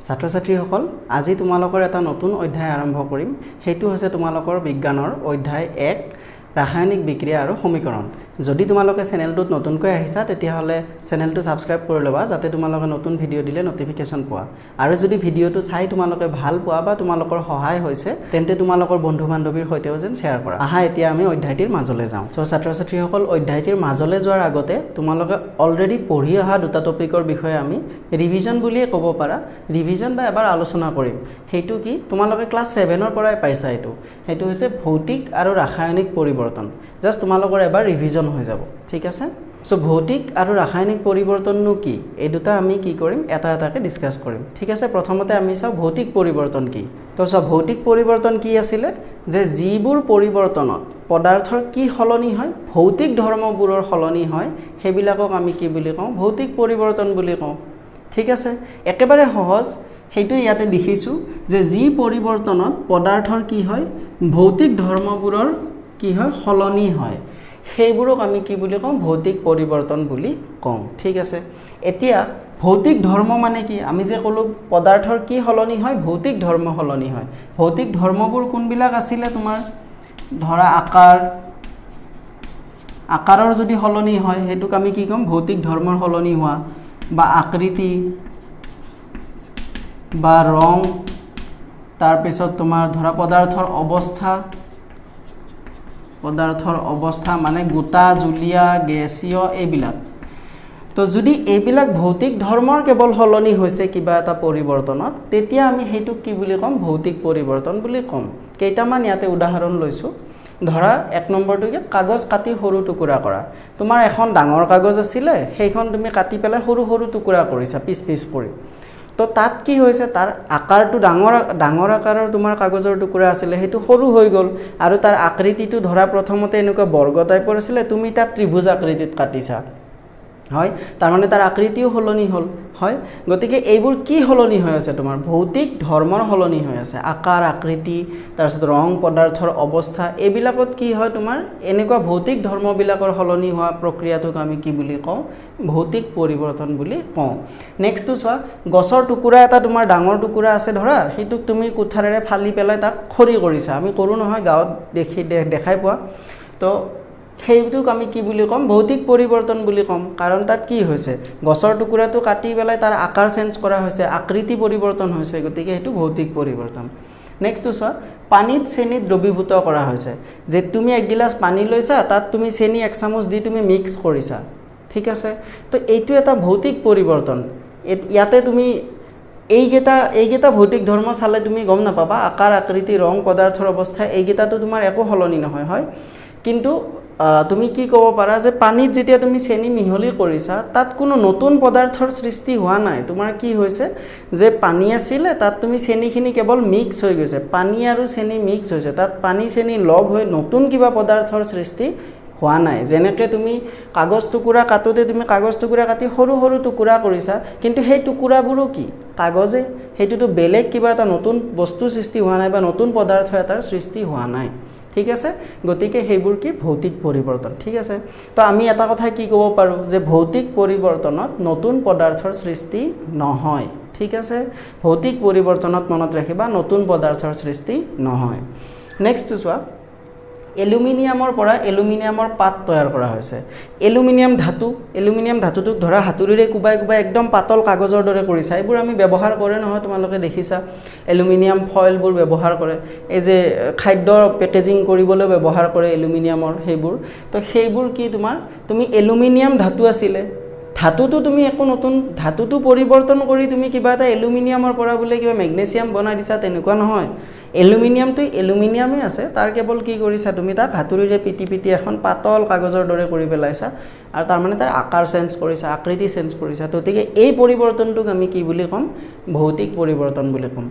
ছাত্ৰ ছাত্ৰীসকল আজি তোমালোকৰ এটা নতুন অধ্যায় আৰম্ভ কৰিম হেতু হৈছে তোমালোকৰ বিজ্ঞানৰ অধ্যায় 1 ৰাসায়নিক বিক্ৰিয়া আৰু সমীকৰণ যদি তোমালোকে চেনেলটোত নতুনকৈ আহিছা তেতিয়া হলে চেনেলটো সাবস্ক্ৰাইব কৰি লবা যাতে তোমালোকে নতুন ভিডিও দিলে নটিফিকেশন পোৱা আৰু যদি ভিডিওটো চাই তোমালোকে ভাল পোৱা বা তোমালোকৰ সহায় হৈছে তেন্তে তোমালোকৰ বন্ধু বান্ধৱীৰ সৈতেও যেন শেয়াৰ কৰা আহা এতিয়া আমি অধ্যায়টিৰ মাজলৈ যাওঁ সো ছাত্ৰ ছাত্ৰীসকল অধ্যায়টিৰ মাজলৈ যোৱাৰ আগতে তোমালোকে অলৰেডি পঢ়ি অহা দুটা টপিকৰ বিষয়ে আমি ৰিভিজন বুলিয়ে ক'ব পাৰা ৰিভিজন বা এবাৰ আলোচনা কৰিম হেতু কি তোমালোকে ক্লাস 7 ৰ পৰাই পাইছা হেতু হৈছে ভৌতিক আৰু ৰাসায়নিক পৰিৱৰ্তন জাস্ট তোমালোকৰ এবাৰ ৰিভিজন হৈ যাব ঠিক আছে সো ভৌতিক আৰু ৰাসায়নিক পৰিৱৰ্তননো কি এই দুটা আমি কি কৰিম এটা এটাকে ডিসকাস কৰিম ঠিক আছে প্ৰথমতে আমি চাও ভৌতিক পৰিৱৰ্তন কি তো সব ভৌতিক পৰিৱৰ্তন কি আছিল যে যিবোৰ পৰিৱৰ্তনত পদাৰ্থৰ কি হলনি হয় ভৌতিক ধৰ্মবোৰৰ হলনি হয় হেবিলাকক আমি কি বুলি কওঁ ভৌতিক পৰিৱৰ্তন বুলি কওঁ ঠিক আছে একেবাৰে সহজ হেতু ইয়াতে লিখিছো যে যি পৰিৱৰ্তনত পদাৰ্থৰ কি হয় ভৌতিক ধৰ্মবোৰৰ কি হয় হলনি হয় সেইবোৰক আমি কি বুলি কওঁ ভৌতিক পৰিৱৰ্তন বুলি কওঁ ঠিক আছে এতিয়া ভৌতিক ধৰ্ম মানে কি আমি যে কলো পদাৰ্থৰ কি হলনি হয় ভৌতিক ধৰ্ম হলনি হয় ভৌতিক ধৰ্মবোৰ কোনবিলাক আছিল তোমাৰ ধৰা আকাৰৰ যদি হলনি হয় হেতুক আমি কি কম ভৌতিক ধৰ্মৰ হলনি হোৱা বা আকৃতি বা ৰং তাৰ পিছত তোমাৰ ধৰা পদাৰ্থৰ অৱস্থা মানে গোটা জুলিয়া গেছীয় এইবিলাক তো যদি এইবিলাক ভৌতিক ধৰ্মৰ কেৱল হলনি হৈছে কিবা এটা পৰিৱৰ্তনত তেতিয়া আমি হেতুক কি বুলি কম ভৌতিক পৰিৱৰ্তন বুলি কম কেইটামান ইয়াতে উদাহৰণ লৈছো ধৰা এক নম্বৰটো কি কাগজ কাটি সৰু টুকুৰা কৰা তোমাৰ এখন ডাঙৰ কাগজ আছিল সেইখন তুমি কাটি পেলাই সৰু সৰু টুকুৰা কৰিছা পিস কৰি তো তাত কি হৈছে তাৰ আকাৰটো ডাঙৰ আকাৰৰ তোমাৰ কাগজৰ টুকুৰা আছিল হেতু সৰু হৈ গল আৰু তাৰ আকৃতিটো ধৰা প্ৰথমতে এনেকুৱা বৰ্গ টাইপৰ আছিল তুমি তাক ত্ৰিভুজ আকৃতিত কাটিছা হয় তাৰ মানে তাৰ আকৃতিও হলনি হল হয় গতিকে এইবোৰ কি হলনি হৈ আছে তোমাৰ ভৌতিক ধৰ্মৰ হলনি হৈ আছে আকাৰ আকৃতি তাৰছত ৰং পদাৰ্থৰ অৱস্থা এইবিলাকত কি হয় তোমাৰ এনেকুৱা ভৌতিক ধৰ্মবিলাকৰ হলনি হোৱা প্ৰক্ৰিয়াটোক আমি কি বুলি কওঁ ভৌতিক পৰিৱৰ্তন বুলি কওঁ নেক্সটটো চোৱা গছৰ টুকুৰা এটা তোমাৰ ডাঙৰ টুকুৰা আছে ধৰা হেতুক তুমি কুঠাৰেৰে ফালি পেলাই তাক খৰি কৰিছা আমি কৰো নহয় গাঁৱত দেখাই পোৱা তো সেইটোক আমি কি বুলি কম ভৌতিক পৰিৱৰ্তন বুলি কম কাৰণ তাত কি হৈছে গছৰ টুকুৰাটো কাটি পেলাই তাৰ আকাৰ চেঞ্জ কৰা হৈছে আকৃতি পৰিৱৰ্তন হৈছে গতিকে হেতু ভৌতিক পৰিৱৰ্তন নেক্সটটো চোৱা পানীত চেনি দ্ৰৱীভূত কৰা হৈছে যে তুমি এক গিলাস পানী লৈছা তাত তুমি চেনি এক চামুচ দি তুমি মিক্স কৰিছা ঠিক আছে তো এইটো এটা ভৌতিক পৰিৱৰ্তন ইয়াতে তুমি এইগেটা ভৌতিক ধৰ্ম চালে তুমি গম নাপাবা আকাৰ আকৃতি ৰং পদাৰ্থৰ অৱস্থা এইগেটাটো তোমাৰ একো হলনি নহয় হয় কিন্তু তুমি কি ক'ব পাৰা যে পানীত যেতিয়া তুমি চেনি মিহলি কৰিছা তাত কোনো নতুন পদাৰ্থৰ সৃষ্টি হোৱা নাই তোমাৰ কি হৈছে যে পানী আছিল তাত তুমি চেনিখিনি কেৱল মিক্স হৈ গৈছে পানী আৰু চেনি মিক্স হৈছে তাত পানী চেনি লগ হৈ নতুন কিবা পদাৰ্থৰ সৃষ্টি হোৱা নাই যেনেকৈ তুমি কাগজ টুকুৰা কাটোতে তুমি কাগজ টুকুৰা কাটি সৰু সৰু টুকুৰা কৰিছা কিন্তু সেই টুকুৰাবোৰো কি কাগজে হেতুটো বেলেগ কিবা এটা নতুন বস্তু সৃষ্টি হোৱা নাই বা নতুন পদাৰ্থ এটাৰ সৃষ্টি হোৱা নাই ঠিক আছে গতিকে হেইবোৰ কি ভৌতিক পৰিৱৰ্তন ঠিক আছে তো আমি এটা কথা কি ক'ব পাৰো যে ভৌতিক পৰিৱৰ্তনত নতুন পদাৰ্থৰ সৃষ্টি নহয় ঠিক আছে ভৌতিক পৰিৱৰ্তনত মনত ৰাখিবা নতুন পদাৰ্থৰ সৃষ্টি নহয় নেক্সট চোৱা এলুমিনিয়ামৰ পৰা এলুমিনিয়ামৰ পাত তৈয়াৰ কৰা হৈছে এলুমিনিয়াম ধাতুটোক ধৰা হাতুৰিৰে কুবাই একদম পাতল কাগজৰ দৰে কৰিছা এইবোৰ আমি ব্যৱহাৰ কৰে নহয় তোমালোকে দেখিছা এলুমিনিয়াম ফয়েলবোৰ ব্যৱহাৰ কৰে এই যে খাদ্য পেকেজিং কৰিবলৈ ব্যৱহাৰ কৰে এলুমিনিয়ামৰ সেইবোৰ তো সেইবোৰ কি তুমি এলুমিনিয়াম ধাতু আছিলে ধাতুটো তুমি একো নতুন ধাতুটো পৰিৱৰ্তন কৰি তুমি কিবা এটা এলুমিনিয়ামৰ পৰা বুলে কিবা ম্যাগনেসিয়াম বনাই দিছা তেনেকুৱা নহয় এলুমিনিয়ামটো এলুমিনিয়ামে আছে তাৰ কেৱল কি কৰিছা তুমি তাক হাতুৰিৰে পিটি এখন পাতল কাগজৰ দৰে কৰি পেলাইছা আৰু তাৰ মানে তাৰ আকাৰ চেঞ্জ কৰিছা আকৃতি চেঞ্জ কৰিছা গতিকে এই পৰিৱৰ্তনটোক আমি কি বুলি কম ভৌতিক পৰিৱৰ্তন বুলি কম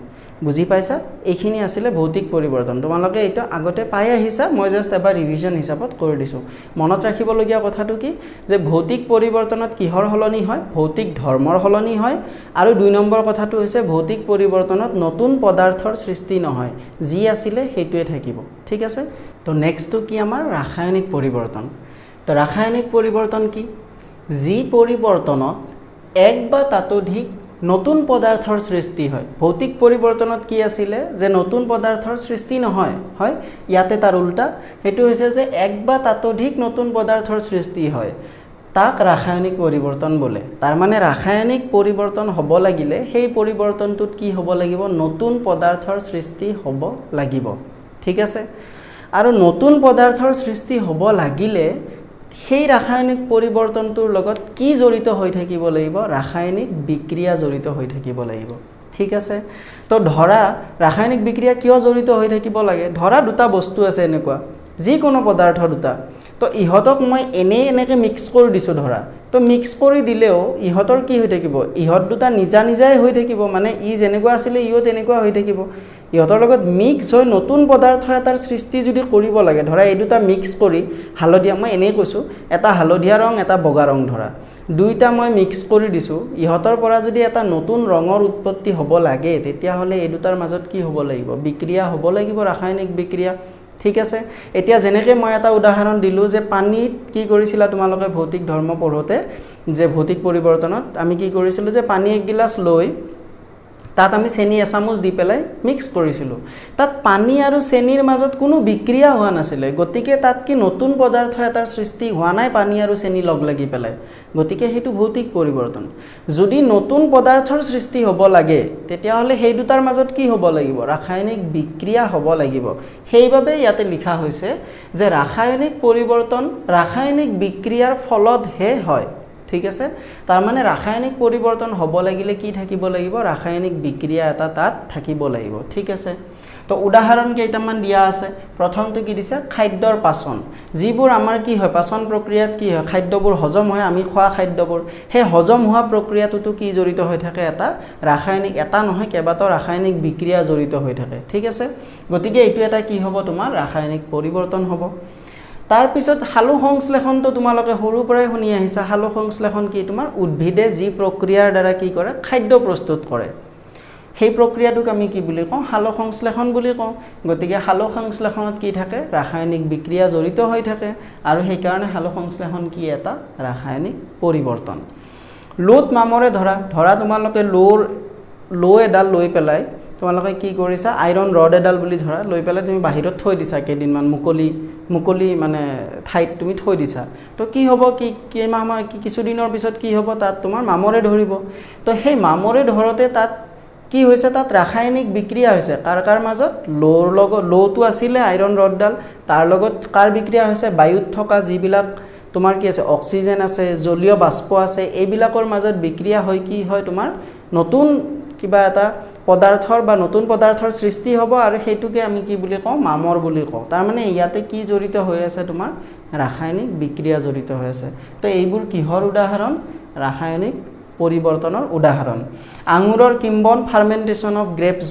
বুজি পাইছা এইখিনি আছিল ভৌতিক পৰিৱৰ্তন তোমালোকে এটা আগতে পাই আহিছা মই জাস্ট এবাৰ ৰিভিজন হিচাপত কৰি দিছো মনত ৰাখিবলগীয়া কথাটো কি যে ভৌতিক পৰিৱৰ্তনত কিহৰ হলনি হয় ভৌতিক ধৰ্মৰ হলনি হয় আৰু দুই নম্বৰ কথাটো হৈছে ভৌতিক পৰিৱৰ্তনত নতুন পদাৰ্থৰ সৃষ্টি নহয় যি আছিল সেইটোৱে থাকিব ঠিক আছে তো নেক্সটটো কি আমাৰ ৰাসায়নিক পৰিৱৰ্তন তো ৰাসায়নিক পৰিৱৰ্তন কি যি পৰিৱৰ্তনত এক বা ততোধিক নতুন পদাৰ্থৰ সৃষ্টি হয় ভৌতিক পৰিৱৰ্তনত কি আছিলে যে নতুন পদাৰ্থৰ সৃষ্টি নহয় হয় ইয়াতে তাৰ উল্টা হেতু হৈছে যে এক বা তাতোধিক নতুন পদাৰ্থৰ সৃষ্টি হয় তাক ৰাসায়নিক পৰিৱৰ্তন বোলে তাৰ মানে ৰাসায়নিক পৰিৱৰ্তন হ'ব লাগিলে সেই পৰিৱৰ্তনটোত কি হ'ব লাগিব নতুন পদাৰ্থৰ সৃষ্টি হ'ব লাগিব ঠিক আছে আৰু নতুন পদাৰ্থৰ সৃষ্টি হ'ব লাগিলে সেই ৰাসায়নিক পৰিৱৰ্তনটোৰ লগত কি জড়িত হৈ থাকিব লাগিব ৰাসায়নিক বিক্ৰিয়া জড়িত হৈ থাকিব লাগিব ঠিক আছে তো ধৰা ৰাসায়নিক বিক্ৰিয়া কিয় জড়িত হৈ থাকিব লাগে ধৰা দুটা বস্তু আছে এনেকুৱা যিকোনো পদাৰ্থ দুটা তো ইহতক মই এনেকে মিক্স কৰি দিছো ধৰা তো মিক্স কৰি দিলেও ইহতৰ কি হৈ থাকিব ইহত দুটা নিজা নিজাই হৈ থাকিব মানে ই যেনেকুৱা আছিল ইও তেনেকুৱা হৈ থাকিব ইহতৰ লগত মিক্স হৈ নতুন পদাৰ্থ এটাৰ সৃষ্টি যদি কৰিব লাগে ধৰা এই দুটা মিক্স কৰি হালধীয়া মই এনেই কৈছো এটা হালধীয়া ৰং এটা বগা ৰং ধৰা দুইটা মই মিক্স কৰি দিছো ইহতৰ পৰা যদি এটা নতুন ৰঙৰ উৎপত্তি হ'ব লাগে তেতিয়া হলে এই দুটাৰ মাজত কি হ'ব লাগিব বিক্ৰিয়া হ'ব লাগিব ৰাসায়নিক বিক্ৰিয়া ঠিক আছে এতিয়া যেনেকৈ মই এটা উদাহৰণ দিলো যে পানীত কি কৰিছিলা তোমালোকে ভৌতিক ধৰ্ম পঢ়োতে যে ভৌতিক পৰিৱৰ্তনত আমি কি কৰিছিলো যে পানী এক গিলাস লৈ তাত আমি চেনি এচামুচ দি পেলাই মিক্স কৰিছিলো তাত পানী আৰু চেনিৰ মাজত কোনো বিক্ৰিয়া হোৱা নাছিল গতিকে তাত কি নতুন পদাৰ্থ এটাৰ সৃষ্টি হোৱা নাই পানী আৰু চেনি লগ লাগি পেলাই গতিকে হেতু ভৌতিক পৰিৱৰ্তন যদি নতুন পদাৰ্থৰ সৃষ্টি হ'ব লাগে তেতিয়া হলে সেই দুটাৰ মাজত কি হ'ব লাগিব ৰাসায়নিক বিক্ৰিয়া হ'ব লাগিব সেইবাবে ইয়াতে লিখা হৈছে যে ৰাসায়নিক পৰিৱৰ্তন ৰাসায়নিক বিক্ৰিয়াৰ ফলত হে হয় ঠিক আছে তাৰ মানে ৰাসায়নিক পৰিৱৰ্তন হ'ব লাগিলে কি থাকিব লাগিব ৰাসায়নিক বিক্ৰিয়া এটা তাত থাকিব লাগিব ঠিক আছে তো উদাহৰণ কেইটামান দিয়া আছে প্ৰথমটো কি দিছে খাদ্যৰ পাচন যিবোৰ আমাৰ কি হয় পাচন প্ৰক্ৰিয়াত কি হয় খাদ্যবোৰ হজম হয় আমি খোৱা খাদ্যবোৰ হে হজম হোৱা প্ৰক্ৰিয়াটো কি জড়িত হৈ থাকে এটা ৰাসায়নিক এটা নহয় কেইবাটাও ৰাসায়নিক বিক্ৰিয়া জড়িত হৈ থাকে ঠিক আছে গতিকে এইটো এটা কি হ'ব তোমাৰ ৰাসায়নিক পৰিৱৰ্তন হ'ব তাৰ পিছত হালু সংশ্লেষণটো তোমালোকে সৰু পৰাই শুনি আহিছা হালু সংশ্লেষণ কি তোমাৰ উদ্ভিদে যি প্ৰক্ৰিয়াৰ দ্বাৰা কি কৰে খাদ্য প্ৰস্তুত কৰে সেই প্ৰক্ৰিয়াটোক আমি কি বুলি কওঁ হালু সংশ্লেষণ বুলি কওঁ গতিকে হালু সংশ্লেষণত কি থাকে ৰাসায়নিক বিক্ৰিয়া জড়িত হৈ থাকে আৰু সেই কাৰণে হালু সংশ্লেষণ কি এটা ৰাসায়নিক পৰিৱৰ্তন লোট মামৰে ধৰা তোমালোকে লো এডাল লৈ পেলাই তোমালোকে কি কৰিছা আইৰন ৰড এডাল বুলি ধৰা লৈ পেলাই তুমি বাহিৰত থৈ দিছা কেইদিনমান মুকলি মানে ঠাইত তুমি থৈ দিছা তো কি হ'ব কি মামা কিছুদিনৰ পিছত কি হ'ব তাত তোমাৰ মামৰে ধৰিব তো সেই মামৰে ধৰতে তাত কি হৈছে তাত ৰাসায়নিক বিক্ৰিয়া হৈছে কাৰ মাজত লোটো আছিলে আইৰন ৰডডাল তাৰ লগত কাৰ বিক্ৰিয়া হৈছে বায়ুত থকা যিবিলাক তোমাৰ কি আছে অক্সিজেন আছে জলীয় বাষ্প আছে এইবিলাকৰ মাজত বিক্ৰিয়া হৈ কি হয় তোমাৰ নতুন কিবা এটা পদাৰ্থৰ বা নতুন পদাৰ্থৰ সৃষ্টি হ'ব আৰু সেইটোকে আমি কি বুলি কওঁ মামৰ বুলি কওঁ তাৰ মানে ইয়াতে কি জড়িত হৈ আছে তোমাৰ ৰাসায়নিক বিক্ৰিয়া জড়িত হৈ আছে তো এইবোৰ কিহৰ উদাহৰণ ৰাসায়নিক পৰিৱৰ্তনৰ উদাহৰণ আঙুৰৰ কিম্বন ফাৰ্মেন্টেশন অফ গ্ৰেপছ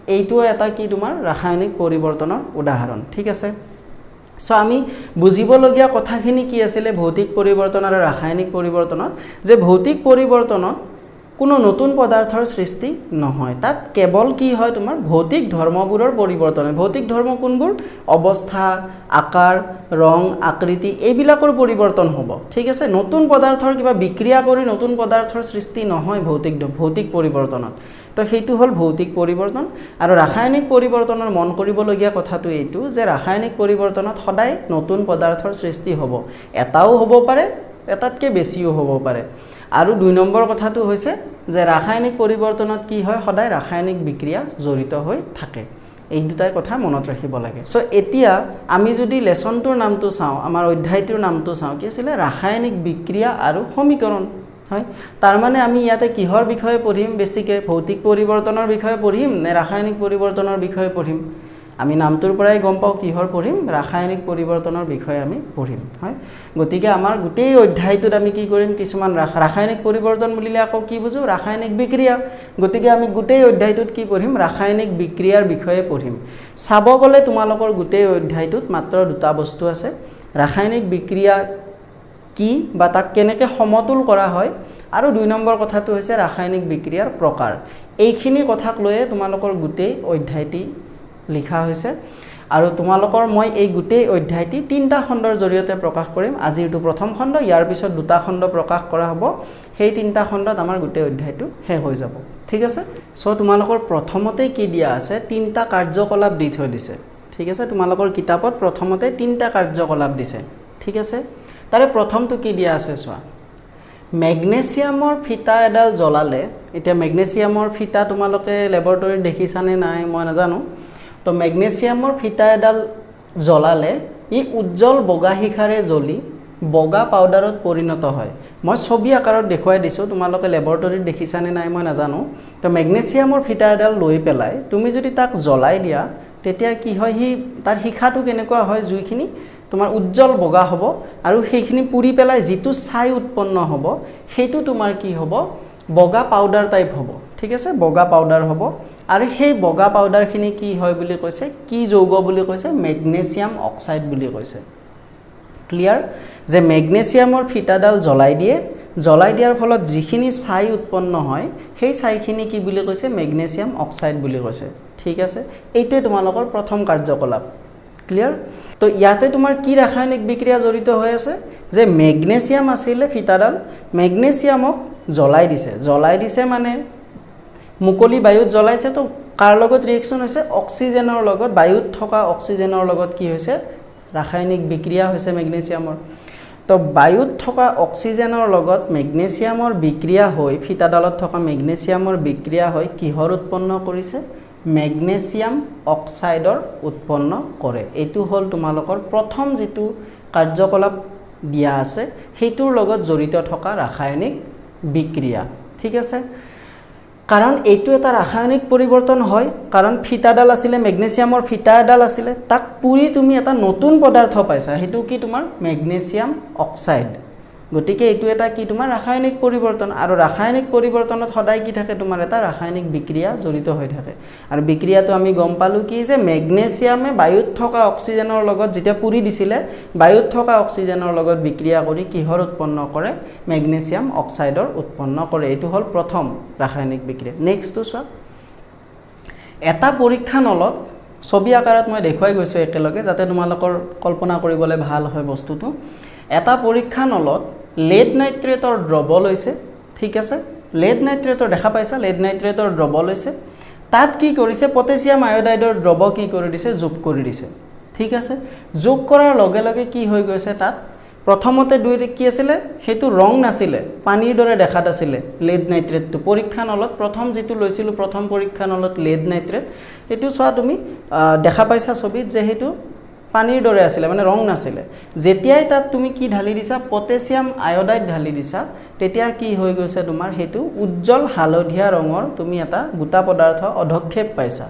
এইটো এটা কি তোমাৰ ৰাসায়নিক পৰিৱৰ্তনৰ উদাহৰণ ঠিক আছে সো আমি বুজিবলগীয়া কথাখিনি কি আছিল ভৌতিক পৰিৱৰ্তন আৰু ৰাসায়নিক পৰিৱৰ্তনত যে ভৌতিক পৰিৱৰ্তনত কোনো নতুন পদাৰ্থৰ সৃষ্টি নহয় তাত কেৱল কি হয় তোমাৰ ভৌতিক ধৰ্মবোৰৰ পৰিৱৰ্তন ভৌতিক ধৰ্ম কোনবোৰ অৱস্থা আকাৰ ৰং আকৃতি এইবিলাকৰ পৰিৱৰ্তন হ'ব ঠিক আছে নতুন পদাৰ্থৰ কিবা বিক্ৰিয়া কৰি নতুন পদাৰ্থৰ সৃষ্টি নহয় ভৌতিক পৰিৱৰ্তনত তো সেইটো হ'ল ভৌতিক পৰিৱৰ্তন আৰু ৰাসায়নিক পৰিৱৰ্তনৰ মন কৰিবলগীয়া কথাটো এইটো যে ৰাসায়নিক পৰিৱৰ্তনত সদায় নতুন পদাৰ্থৰ সৃষ্টি হ'ব এটাও হ'ব পাৰে এটাতকৈ বেছিও হ'ব পাৰে আৰু দুই নম্বৰ কথাটো হৈছে যে ৰাসায়নিক পৰিৱৰ্তনত কি হয় সদায় ৰাসায়নিক বিক্ৰিয়া জড়িত হৈ থাকে এই দুটাই কথা মনত ৰাখিব লাগে সো এতিয়া আমি যদি লেসনটোৰ নামটো চাওঁ আমাৰ অধ্যায়টোৰ নামটো চাওঁ কি আছিল ৰাসায়নিক বিক্ৰিয়া আৰু সমীকৰণ হয় তাৰ মানে আমি ইয়াতে কিহৰ বিষয়ে পঢ়িম বেছিকৈ ভৌতিক পৰিৱৰ্তনৰ বিষয়ে পঢ়িম নে ৰাসায়নিক পৰিৱৰ্তনৰ বিষয়ে পঢ়িম আমি নামটোৰ পৰাই গম পাওঁ কিহৰ পঢ়িম ৰাসায়নিক পৰিৱৰ্তনৰ বিষয়ে আমি পঢ়িম হয় গতিকে আমাৰ গোটেই অধ্যায়টোত আমি কি কৰিম কিছুমান ৰাসায়নিক পৰিৱৰ্তন বুলিলে আকৌ কি বুজো ৰাসায়নিক বিক্ৰিয়া গতিকে আমি গোটেই অধ্যায়টোত কি পঢ়িম ৰাসায়নিক বিক্ৰিয়াৰ বিষয়ে পঢ়িম চাব গ'লে তোমালোকৰ গোটেই অধ্যায়টোত মাত্ৰ দুটা বস্তু আছে ৰাসায়নিক বিক্ৰিয়া কি বা তাক কেনেকৈ সমতুল কৰা হয় আৰু দুই নম্বৰ কথাটো হৈছে ৰাসায়নিক বিক্ৰিয়াৰ প্ৰকাৰ এইখিনি কথাক লৈয়ে তোমালোকৰ গোটেই অধ্যায়টি লিখা হৈছে আৰু তোমালোকৰ মই এই গোটেই অধ্যায়টি 3টা খণ্ডৰ জৰিয়তে প্ৰকাশ কৰিম আজিৰটো প্ৰথম খণ্ড ইয়াৰ পিছত 2টা খণ্ড প্ৰকাশ কৰা হ'ব সেই 3টা খণ্ডত আমাৰ গোটেই অধ্যায়টো শেষ হৈ যাব ঠিক আছে সো তোমালোকৰ প্ৰথমতে কি দিয়া আছে 3টা কাৰ্যকলাপ দি থৈ দিছে ঠিক আছে তোমালোকৰ কিতাপত প্ৰথমতে 3টা কাৰ্যকলাপ দিছে ঠিক আছে তাৰে প্ৰথমটো কি দিয়া আছে চোৱা মেগনেছিয়ামৰ ফিতা এডাল জ্বলালে এতিয়া মেগনেছিয়ামৰ ফিতা তোমালোকে ল্যাবৰেটৰীত দেখিছানে নাই মই নাজানো তো মেগনেছিয়ামৰ ফিতা এডাল জ্বলালে ই উজ্জ্বল বগা শিখাৰে জ্বলি বগা পাউডাৰত পৰিণত হয় মই ছবি আকাৰত দেখুৱাই দিছো তোমালোকে ল্যাবৰেটৰীত দেখিছানে নাই মই নাজানো তো মেগনেছিয়ামৰ ফিতা এডাল লৈ পেলাই তুমি যদি তাক জ্বলাই দিয়া তেতিয়া কি হয় হি তাৰ শিখাটো কেনেকুৱা হয় জুইখিনি তোমাৰ উজ্জ্বল বগা হ'ব আৰু সেইখিনি পুৰি পেলাই যিটো ছাই উৎপন্ন হ'ব সেইটো তোমাৰ কি হ'ব বগা পাউডাৰ টাইপ হ'ব ঠিক আছে বগা পাউডাৰ হ'ব আৰু সেই বগা পাউডাৰখিনি কি হয় বুলি কৈছে কি যৌগ বুলি কৈছে মেগনেছিয়াম অক্সাইড বুলি কৈছে ক্লিয়াৰ যে মেগনেছিয়ামৰ ফিটাডাল জ্বলাই দিয়াৰ ফলত যিখিনি ছাই উৎপন্ন হয় সেই ছাইখিনি কি বুলি কৈছে মেগনেছিয়াম অক্সাইড বুলি কৈছে ঠিক আছে এইটোৱে তোমালোকৰ প্ৰথম কাৰ্যকলাপ ক্লিয়াৰ তো ইয়াতে তোমাৰ কি ৰাসায়নিক বিক্ৰিয়া জড়িত হৈ আছে যে মেগনেছিয়াম আছিল ফিটাডাল মেগনেছিয়ামক জ্বলাই দিছে মানে মুকলি বায়ুত জ্বলাইছে তো কাৰ লগত ৰিএকচন হৈছে অক্সিজেনৰ লগত বায়ুত থকা অক্সিজেনৰ লগত কি হৈছে ৰাসায়নিক বিক্ৰিয়া হৈছে মেগনেছিয়ামৰ তো বায়ুত থকা অক্সিজেনৰ লগত মেগনেছিয়ামৰ বিক্ৰিয়া হৈ ফিটাডালত থকা মেগনেছিয়ামৰ বিক্ৰিয়া হৈ কিহৰ উৎপন্ন কৰিছে মেগনেছিয়াম অক্সাইডৰ উৎপন্ন কৰে এইটো হল তোমালোকৰ প্ৰথম যেটো কাৰ্যকলাপ দিয়া আছে হেতুৰ লগত জড়িত থকা ৰাসায়নিক বিক্ৰিয়া ঠিক আছে কাৰণ এইটো এটা ৰাসায়নিক পৰিৱৰ্তন হয় কাৰণ ফিটাডাল আছিল মেগনেছিয়ামৰ ফিটা এডাল আছিল তাক পুৰি তুমি এটা নতুন পদাৰ্থ পাইছা হেতু কি তোমাৰ মেগনেছিয়াম অক্সাইড গতিকে এইটো এটা কি তোমাৰ ৰাসায়নিক পৰিৱৰ্তন আৰু ৰাসায়নিক পৰিৱৰ্তনত সদায় কি থাকে তোমাৰ এটা ৰাসায়নিক বিক্ৰিয়া জড়িত হৈ থাকে আৰু বিক্ৰিয়াটো আমি গম পালো কি যে মেগনেছিয়ামে বায়ুত থকা অক্সিজেনৰ লগত যেতিয়া পুৰি দিছিলে বায়ুত থকা অক্সিজেনৰ লগত বিক্ৰিয়া কৰি কিহৰ উৎপন্ন কৰে মেগনেছিয়াম অক্সাইডৰ উৎপন্ন কৰে এইটো হল প্ৰথম ৰাসায়নিক বিক্ৰিয়া নেক্সটটো চোৱা এটা পৰীক্ষা নলত ছবি আকাৰত মই দেখুৱাই গৈছো একেলগে যাতে তোমালোকৰ কল্পনা কৰিবলৈ ভাল হয় বস্তুটো এটা পৰীক্ষা নলত lead নাইট্ৰেটৰ দ্ৰৱ লৈছে ঠিক আছে lead নাইট্ৰেটৰ দেখা পাইছা lead নাইট্ৰেটৰ দ্ৰৱ লৈছে তাত কি কৰিছে পটাছিয়াম আয়োডাইডৰ দ্ৰৱ কি কৰি দিছে যোগ কৰি দিছে ঠিক আছে যোগ কৰাৰ লগে লগে কি হৈ গৈছে তাত প্ৰথমতে দুইতে কি আছিল হেতু ৰং নাছিল পানীৰ দৰে দেখাত আছিল lead নাইট্ৰেটটো পৰীক্ষা নলত প্ৰথম যেটো লৈছিল প্ৰথম পৰীক্ষা নলত lead নাইট্ৰেট এটো চোৱা তুমি দেখা পাইছা ছবিত যে হেতু পানীৰ দৰে আছিল মানে ৰং নাছিল যেতিয়াই তাত তুমি কি ঢালি দিছা পটাছিয়াম আয়োডাইড ঢালি দিছা তেতিয়া কি হৈ গৈছে তোমাৰ হেতু উজ্জ্বল হালধীয়া ৰঙৰ তুমি এটা গোটা পদাৰ্থ অধক্ষেপ পাইছা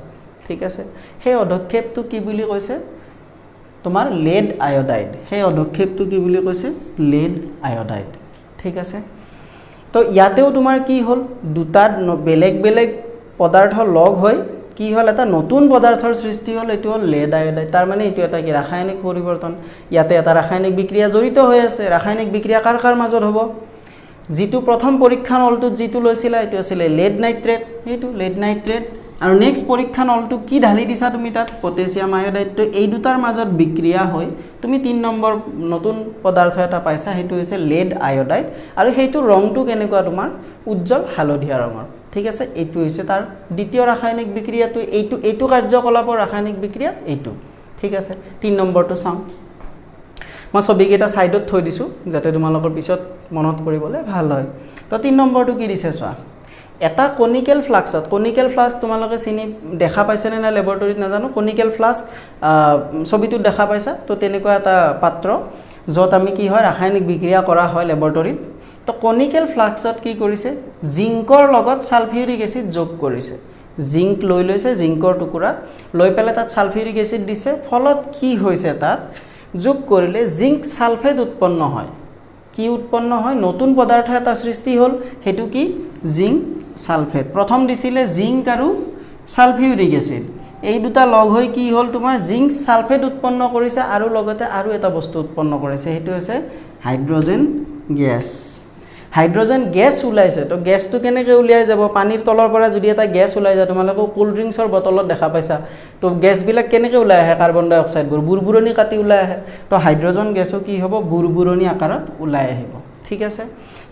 ঠিক আছে সেই অধক্ষেপটো কি বুলি কৈছে তোমাৰ lead আয়োডাইড সেই অধক্ষেপটো কি বুলি কৈছে lead আয়োডাইড ঠিক আছে তো ইয়াতেও তোমাৰ কি হল দুটা বেলেগ বেলেগ পদাৰ্থ লগ হৈ কি হল এটা নতুন পদাৰ্থৰ সৃষ্টি হল এটো lead আয়োডাইড তাৰ মানে এটো এটা কি ৰাসায়নিক পৰিৱৰ্তন ইয়াতে এটা ৰাসায়নিক বিক্ৰিয়া জড়িত হৈ আছে ৰাসায়নিক বিক্ৰিয়া কাৰ মাজত হ'ব যেটো প্ৰথম পৰীক্ষা নলটো যেটো লৈছিল এটো আছিল lead নাইট্ৰেট এটো lead নাইট্ৰেট আৰু নেক্সট পৰীক্ষা নলটো কি ঢালি দিছা তুমি তাত পটাছিয়াম আয়োডাইড তো এই দুটাৰ মাজত বিক্ৰিয়া হৈ তুমি 3 নম্বৰ নতুন পদাৰ্থ এটা পাইছা হেতু হৈছে lead আয়োডাইড আৰু হেতু ৰংটো কেনেকুৱা তোমাৰ উজ্জ্বল হালধীয়া ৰঙৰ ঠিক আছে এইটো হৈছে তাৰ দ্বিতীয় ৰাসায়নিক বিক্ৰিয়াটো এইটো কাৰ্যকলাপৰ ৰাসায়নিক বিক্ৰিয়া এইটো ঠিক আছে 3 নম্বৰটো চাম মই ছবিকেটা সাইডত থৈ দিছো যাতে তোমালোকৰ পিছত মনত কৰিবলে ভাল হয় তো 3 নম্বৰটো কি দিছে চোৱা এটা কনিকেল ফ্লাস্ক তোমালোকে চিনি দেখা পাইছে না ল্যাবৰেটৰীত নাজানো কনিকেল ফ্লাস্ক ছবিটো দেখা পাইছা তো তেনেকুৱা এটা পাত্ৰ যত আমি কি হয় ৰাসায়নিক বিক্ৰিয়া কৰা হয় ল্যাবৰেটৰীত তো কনিকেল ফ্লাস্কত কি কৰিছে জিংকৰ লগত সালফিউৰিক এসিড যোগ কৰিছে জিংক লৈছে জিংকৰ টুকুৰা লৈ পেলে তাত সালফিউৰিক এসিড দিছে ফলত কি হৈছে তাত যোগ কৰিলে জিংক সালফেট উৎপন্ন হয় কি উৎপন্ন হয় নতুন পদাৰ্থ এটা সৃষ্টি হল হেতু কি জিংক সালফেট প্ৰথম দিছিলে জিংক আৰু সালফিউৰিক এসিড এই দুটা লগ হৈ কি হল তোমাৰ জিংক সালফেট উৎপন্ন কৰিছে আৰু লগতে আৰু এটা বস্তু উৎপন্ন কৰিছে হেতু হৈছে হাইড্ৰোজেন গ্যাস হাইড্ৰজেন গেছ ওলাইছে তো গেছটো কেনেকৈ উলিয়াই যাব পানীৰ তলৰ পৰা যদি এটা গেছ ওলাই যায় তোমালোকে কোল্ড ড্ৰিংকছৰ বটলত দেখা পাইছা তো গেছবিলাক কেনেকৈ ওলাই আহে কাৰ্বন ডাই অক্সাইডবোৰ বুৰবুৰণি কাটি ওলাই আহে তো হাইড্ৰজেন গেছো কি হ'ব বুৰবুৰণি আকাৰত ওলাই আহিব ঠিক আছে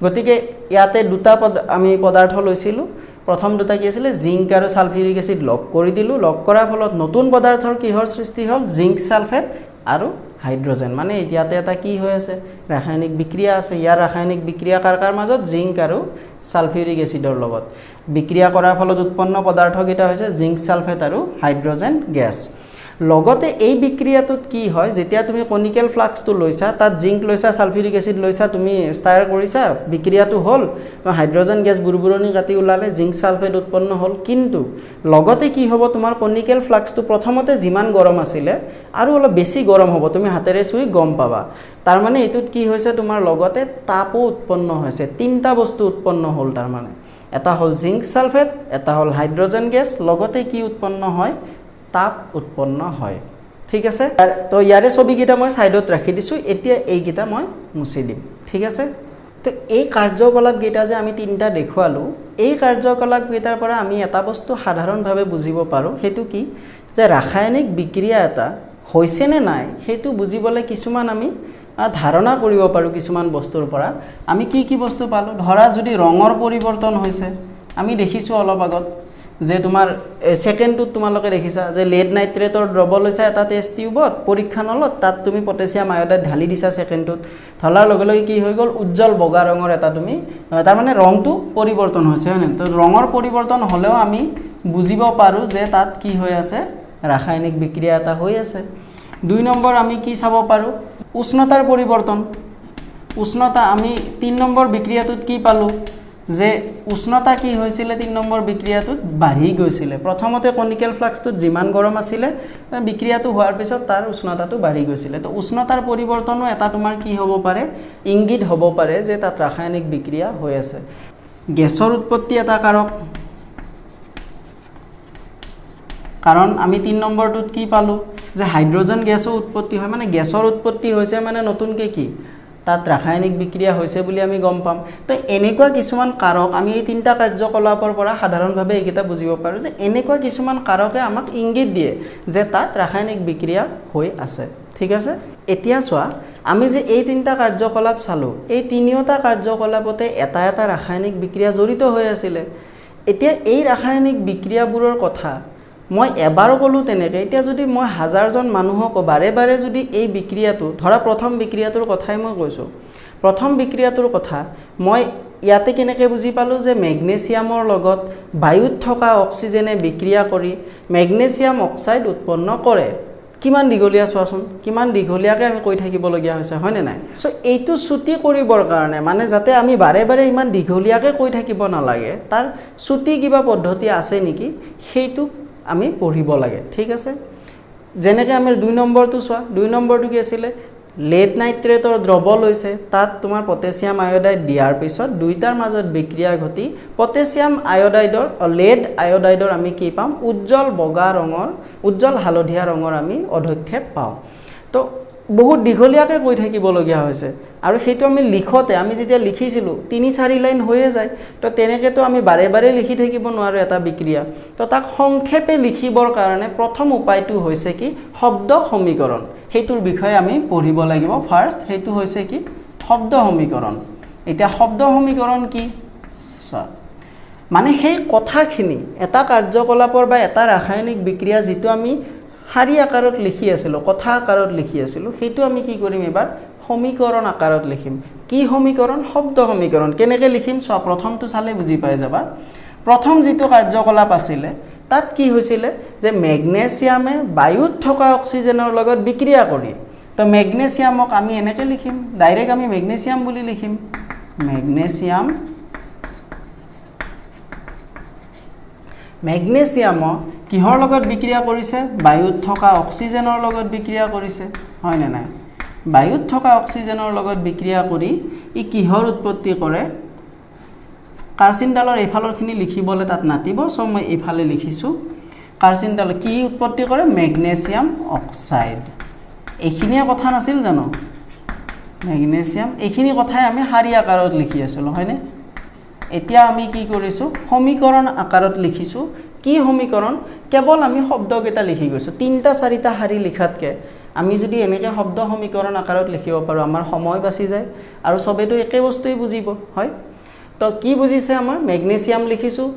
গতিকে ইয়াতে দুটা আমি পদাৰ্থ লৈছিলোঁ প্ৰথম দুটা কি আছিল জিংক আৰু সালফিউৰিক এসিড লগ কৰি দিলোঁ লগ কৰাৰ ফলত নতুন পদাৰ্থৰ কিহৰ সৃষ্টি হ'ল জিংক সালফেট আৰু হাইড্ৰজেন মানে ইয়াতে এটা কি হৈ আছে ৰাসায়নিক বিক্ৰিয়া আছে ইয়াৰ ৰাসায়নিক বিক্ৰিয়া কাৰ মাজত জিংক আৰু সালফিউৰিক এসিডৰ লগত বিক্ৰিয়া কৰাৰ ফলত উৎপন্ন পদাৰ্থ কেইটা হৈছে জিংক সালফেট আৰু হাইড্ৰজেন গেছ লগতে এই বিক্ৰিয়াটোত কি হয় যেতিয়া তুমি কনিকেল ফ্লাক্সটো লৈছা তাত জিংক লৈছা সালফিউৰিক এসিড লৈছা তুমি ষ্টাৰ কৰিছা বিক্ৰিয়াটো হ'ল হাইড্ৰজেন গেছ বুৰবুৰণি কাটি ওলালে জিংক সালফেট উৎপন্ন হ'ল কিন্তু লগতে কি হ'ব তোমাৰ কনিকেল ফ্লাক্সটো প্ৰথমতে যিমান গৰম আছিলে আৰু অলপ বেছি গৰম হ'ব তুমি হাতেৰে চুই গম পাবা তাৰ মানে এটোত কি হৈছে তোমাৰ লগতে তাপো উৎপন্ন হৈছে তিনটা বস্তু উৎপন্ন হ'ল তাৰ মানে এটা হ'ল জিংক সালফেট এটা হ'ল হাইড্ৰজেন গেছ লগতে কি উৎপন্ন হয় তাপ উৎপন্ন হয় ঠিক আছে তো ইয়াৰে ছবিকেইটা মই সাইডত ৰাখি দিছোঁ এতিয়া এইকেইটা মই মুছি দিম ঠিক আছে তো এই কাৰ্যকলাপকেইটা যে আমি তিনিটা দেখুৱালোঁ এই কাৰ্যকলাপকেইটাৰ পৰা আমি এটা বস্তু সাধাৰণভাৱে বুজিব পাৰোঁ সেইটো কি যে ৰাসায়নিক বিক্ৰিয়া এটা হৈছে নে নাই সেইটো বুজিবলৈ কিছুমান আমি ধাৰণা কৰিব পাৰোঁ কিছুমান বস্তুৰ পৰা আমি কি বস্তু পালোঁ ধৰা যদি ৰঙৰ পৰিৱৰ্তন হৈছে আমি দেখিছোঁ অলপ আগত যে তোমাৰ সেকেন্ডটো তোমালোকে দেখিছা যে লেড নাইট্ৰেটৰ দ্ৰৱ লৈছা এটা টেষ্ট টিউবত পৰীক্ষা নলত তাত তুমি পটাছিয়াম আয়োডাইড ঢালি দিছা সেকেন্ডটোত ঢলাৰ লগে লগে কি হৈ গ'ল উজ্জ্বল বগা ৰঙৰ এটা তুমি তাৰ মানে ৰংটো পৰিৱৰ্তন হৈছে হয় তো ৰঙৰ পৰিৱৰ্তন হ'লেও আমি বুজিব পাৰোঁ যে তাত কি হৈ আছে ৰাসায়নিক বিক্ৰিয়া এটা হৈ আছে 2 নম্বৰ আমি কি চাব পাৰোঁ উষ্ণতাৰ পৰিৱৰ্তন উষ্ণতা আমি 3 নম্বৰ বিক্ৰিয়াটোত কি পালোঁ যে উষ্ণতা কি হৈছিল 3 নম্বৰ বিক্ৰিয়াটোত বাঢ়ি গৈছিল প্ৰথমতে কনিকেল ফ্লাক্সটোত যিমান গৰম আছিল বিক্ৰিয়াটো হোৱাৰ পিছত তাৰ উষ্ণতাটো বাঢ়ি গৈছিল তো উষ্ণতাৰ পৰিৱৰ্তনো এটা তোমাৰ কি হ'ব পাৰে ইংগিত হ'ব পাৰে যে তাত ৰাসায়নিক বিক্ৰিয়া হৈ আছে গেছৰ উৎপত্তি এটা কাৰক কাৰণ আমি 3 নম্বৰটোত কি পালোঁ যে হাইড্ৰজেন গেছৰ উৎপত্তি হয় মানে গেছৰ উৎপত্তি হৈছে মানে নতুনকৈ কি তাত ৰাসায়নিক বিক্ৰিয়া হৈছে বুলি আমি গম পাম তো এনেকুৱা কিছুমান কাৰক আমি এই তিনটা কাৰ্যকলাপৰ পৰা সাধাৰণভাৱে এইকেইটা বুজিব পাৰোঁ যে এনেকুৱা কিছুমান কাৰকে আমাক ইংগিত দিয়ে যে তাত ৰাসায়নিক বিক্ৰিয়া হৈ আছে ঠিক আছে এতিয়া চোৱা আমি যে এই তিনটা কাৰ্যকলাপ চালোঁ এই তিনিওটা কাৰ্যকলাপতে এটা ৰাসায়নিক বিক্ৰিয়া জড়িত হৈ আছিল এতিয়া এই ৰাসায়নিক বিক্ৰিয়াবোৰৰ কথা মই এবাৰ ক'লো তেনেকৈ এতিয়া যদি মই হাজাৰজন মানুহক বাৰে বাৰে যদি এই বিক্ৰিয়াটো ধৰা প্ৰথম বিক্ৰিয়াটোৰ কথাই মই কৈছোঁ প্ৰথম বিক্ৰিয়াটোৰ কথা মই ইয়াতে কেনেকৈ বুজি পালোঁ যে মেগনেছিয়ামৰ লগত বায়ুত থকা অক্সিজেনে বিক্ৰিয়া কৰি মেগনেছিয়াম অক্সাইড উৎপন্ন কৰে কিমান দীঘলীয়া চোৱাচোন কিমান দীঘলীয়াকৈ আমি কৈ থাকিবলগীয়া হৈছে হয়নে নাই সো এইটো ছুটি কৰিবৰ কাৰণে মানে যাতে আমি বাৰে বাৰে ইমান দীঘলীয়াকৈ কৈ থাকিব নালাগে তাৰ ছুটি কিবা পদ্ধতি আছে নেকি সেইটো আমি পঢ়িব লাগে ঠিক আছে যেনেকৈ আমি 2 নম্বৰটো চোৱা 2 নম্বৰটো কি আছিল লেড নাইট্ৰেটৰ দ্ৰৱ লৈছে তাত তোমাৰ পটাছিয়াম আয়োডাইড দিয়াৰ পিছত দুইটাৰ মাজত বিক্ৰিয়া ঘটি পটাছিয়াম আয়োডাইডৰ লেড আয়োডাইডৰ আমি কি পাম উজ্জ্বল বগা ৰঙৰ উজ্জ্বল হালধীয়া ৰঙৰ আমি অধক্ষেপ পাওঁ তো বহুত দীঘলীয়াকৈ কৈ থাকিবলগীয়া হৈছে আৰু সেইটো আমি লিখতে আমি যেতিয়া লিখিছিলোঁ 3-4 লাইন হৈয়ে যায় তো তেনেকৈতো আমি বাৰে বাৰে লিখি থাকিব নোৱাৰোঁ এটা বিক্ৰিয়া তো তাক সংক্ষেপে লিখিবৰ কাৰণে প্ৰথম উপায়টো হৈছে কি শব্দ সমীকৰণ সেইটোৰ বিষয়ে আমি পঢ়িব লাগিব ফাৰ্ষ্ট সেইটো হৈছে কি শব্দ সমীকৰণ এতিয়া শব্দ সমীকৰণ কি চোৱা মানে সেই কথাখিনি এটা কাৰ্যকলাপৰ বা এটা ৰাসায়নিক বিক্ৰিয়া যিটো আমি হাৰি আকাৰত লিখি আছিলোঁ কথা আকাৰত লিখি আছিলোঁ সেইটো আমি কি কৰিম এবাৰ সমীকৰণ আকাৰত লিখিম কি সমীকৰণ শব্দ সমীকৰণ কেনেকৈ লিখিম চোৱা প্ৰথমটো চালে বুজি পাই যাবা প্ৰথম যিটো কাৰ্যকলাপ আছিল তাত কি হৈছিল যে মেগনেছিয়ামে বায়ুত থকা অক্সিজেনৰ লগত বিক্ৰিয়া কৰি তো মেগনেছিয়ামক আমি এনেকৈ লিখিম ডাইৰেক্ট আমি মেগনেছিয়াম বুলি লিখিম মেগনেছিয়াম মেগনেছিয়ামক কিহৰ লগত বিক্ৰিয়া কৰিছে বায়ুত থকা অক্সিজেনৰ লগত বিক্ৰিয়া কৰিছে হয় নে নাই বায়ুত থকা অক্সিজেনৰ লগত বিক্ৰিয়া কৰি ই কিহৰ উৎপত্তি কৰে কাৰ্চিনডালৰ এইফালৰখিনি লিখিবলৈ তাত নাটিব সো মই এইফালে লিখিছোঁ কাৰ্চিনডাল কি উৎপত্তি কৰে মেগনেছিয়াম অক্সাইড এইখিনিয়ে কথা নাছিল জানো মেগনেছিয়াম এইখিনি কথাই আমি শাৰী আকাৰত লিখি আছিলোঁ হয়নে এতিয়া আমি কি কৰিছোঁ সমীকৰণ আকাৰত লিখিছোঁ কি সমীকৰণ কেৱল আমি শব্দকেইটা লিখি গৈছোঁ 3টা 4টা শাৰী লিখাতকে আমি যদি এনেকৈ শব্দ সমীকৰণ আকাৰত লিখিব পাৰোঁ আমাৰ সময় বাচি যায় আৰু সবেতো একে বস্তুই বুজিব হয় তো কি বুজিছে আমাৰ মেগনেছিয়াম লিখিছোঁ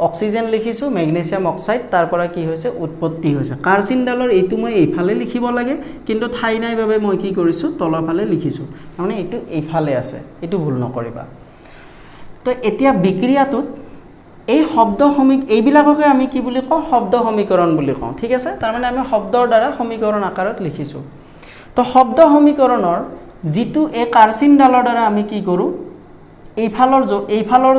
অক্সিজেন লিখিছোঁ মেগনেছিয়াম অক্সাইড তাৰ পৰা কি হৈছে উৎপত্তি হৈছে কাৰ্চিনডালৰ এইটো মই এইফালে লিখিব লাগে কিন্তু ঠাই নাই বাবে মই কি কৰিছোঁ তলফালে লিখিছোঁ মানে এইটো এইফালে আছে এইটো ভুল নকৰিবা তো এতিয়া বিক্ৰিয়াটোত এই শব্দ এইবিলাককে আমি কি বুলি কওঁ শব্দ সমীকৰণ বুলি কওঁ ঠিক আছে তাৰ মানে আমি শব্দৰ দ্বাৰা সমীকৰণ আকাৰত লিখিছোঁ তো শব্দ সমীকৰণৰ যিটো এই কাৰ্চিনডালৰ দ্বাৰা আমি কি কৰোঁ এইফালৰ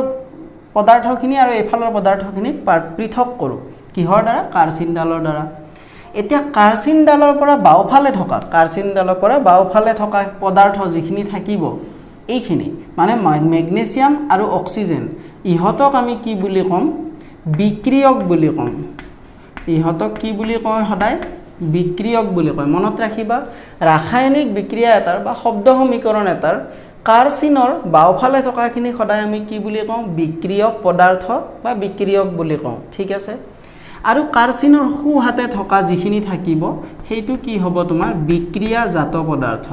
পদাৰ্থখিনি আৰু এইফালৰ পদাৰ্থখিনিক পৃথক কৰোঁ কিহৰ দ্বাৰা কাৰ্চিনডালৰ দ্বাৰা এতিয়া কাৰ্চিনডালৰ পৰা বাওঁফালে থকা পদাৰ্থ যিখিনি থাকিব এইখিনি মানে মেগনেছিয়াম আৰু অক্সিজেন ইহঁতক আমি কি বুলি ক'ম বিক্ৰিয়ক বুলি ক'ম ইহঁতক কি বুলি কয় সদায় বিক্ৰিয়ক বুলি কয় মনত ৰাখিবা ৰাসায়নিক বিক্ৰিয়া এটাৰ বা শব্দ সমীকৰণ এটাৰ কাৰ্চিনৰ বাওঁফালে থকাখিনি সদায় আমি কি বুলি কওঁ বিক্ৰিয়ক পদাৰ্থ বা বিক্ৰিয়ক বুলি কওঁ ঠিক আছে আৰু কাৰ্চিনৰ সোঁহাতে থকা যিখিনি থাকিব সেইটো কি হ'ব তোমাৰ বিক্ৰিয়াজাত পদাৰ্থ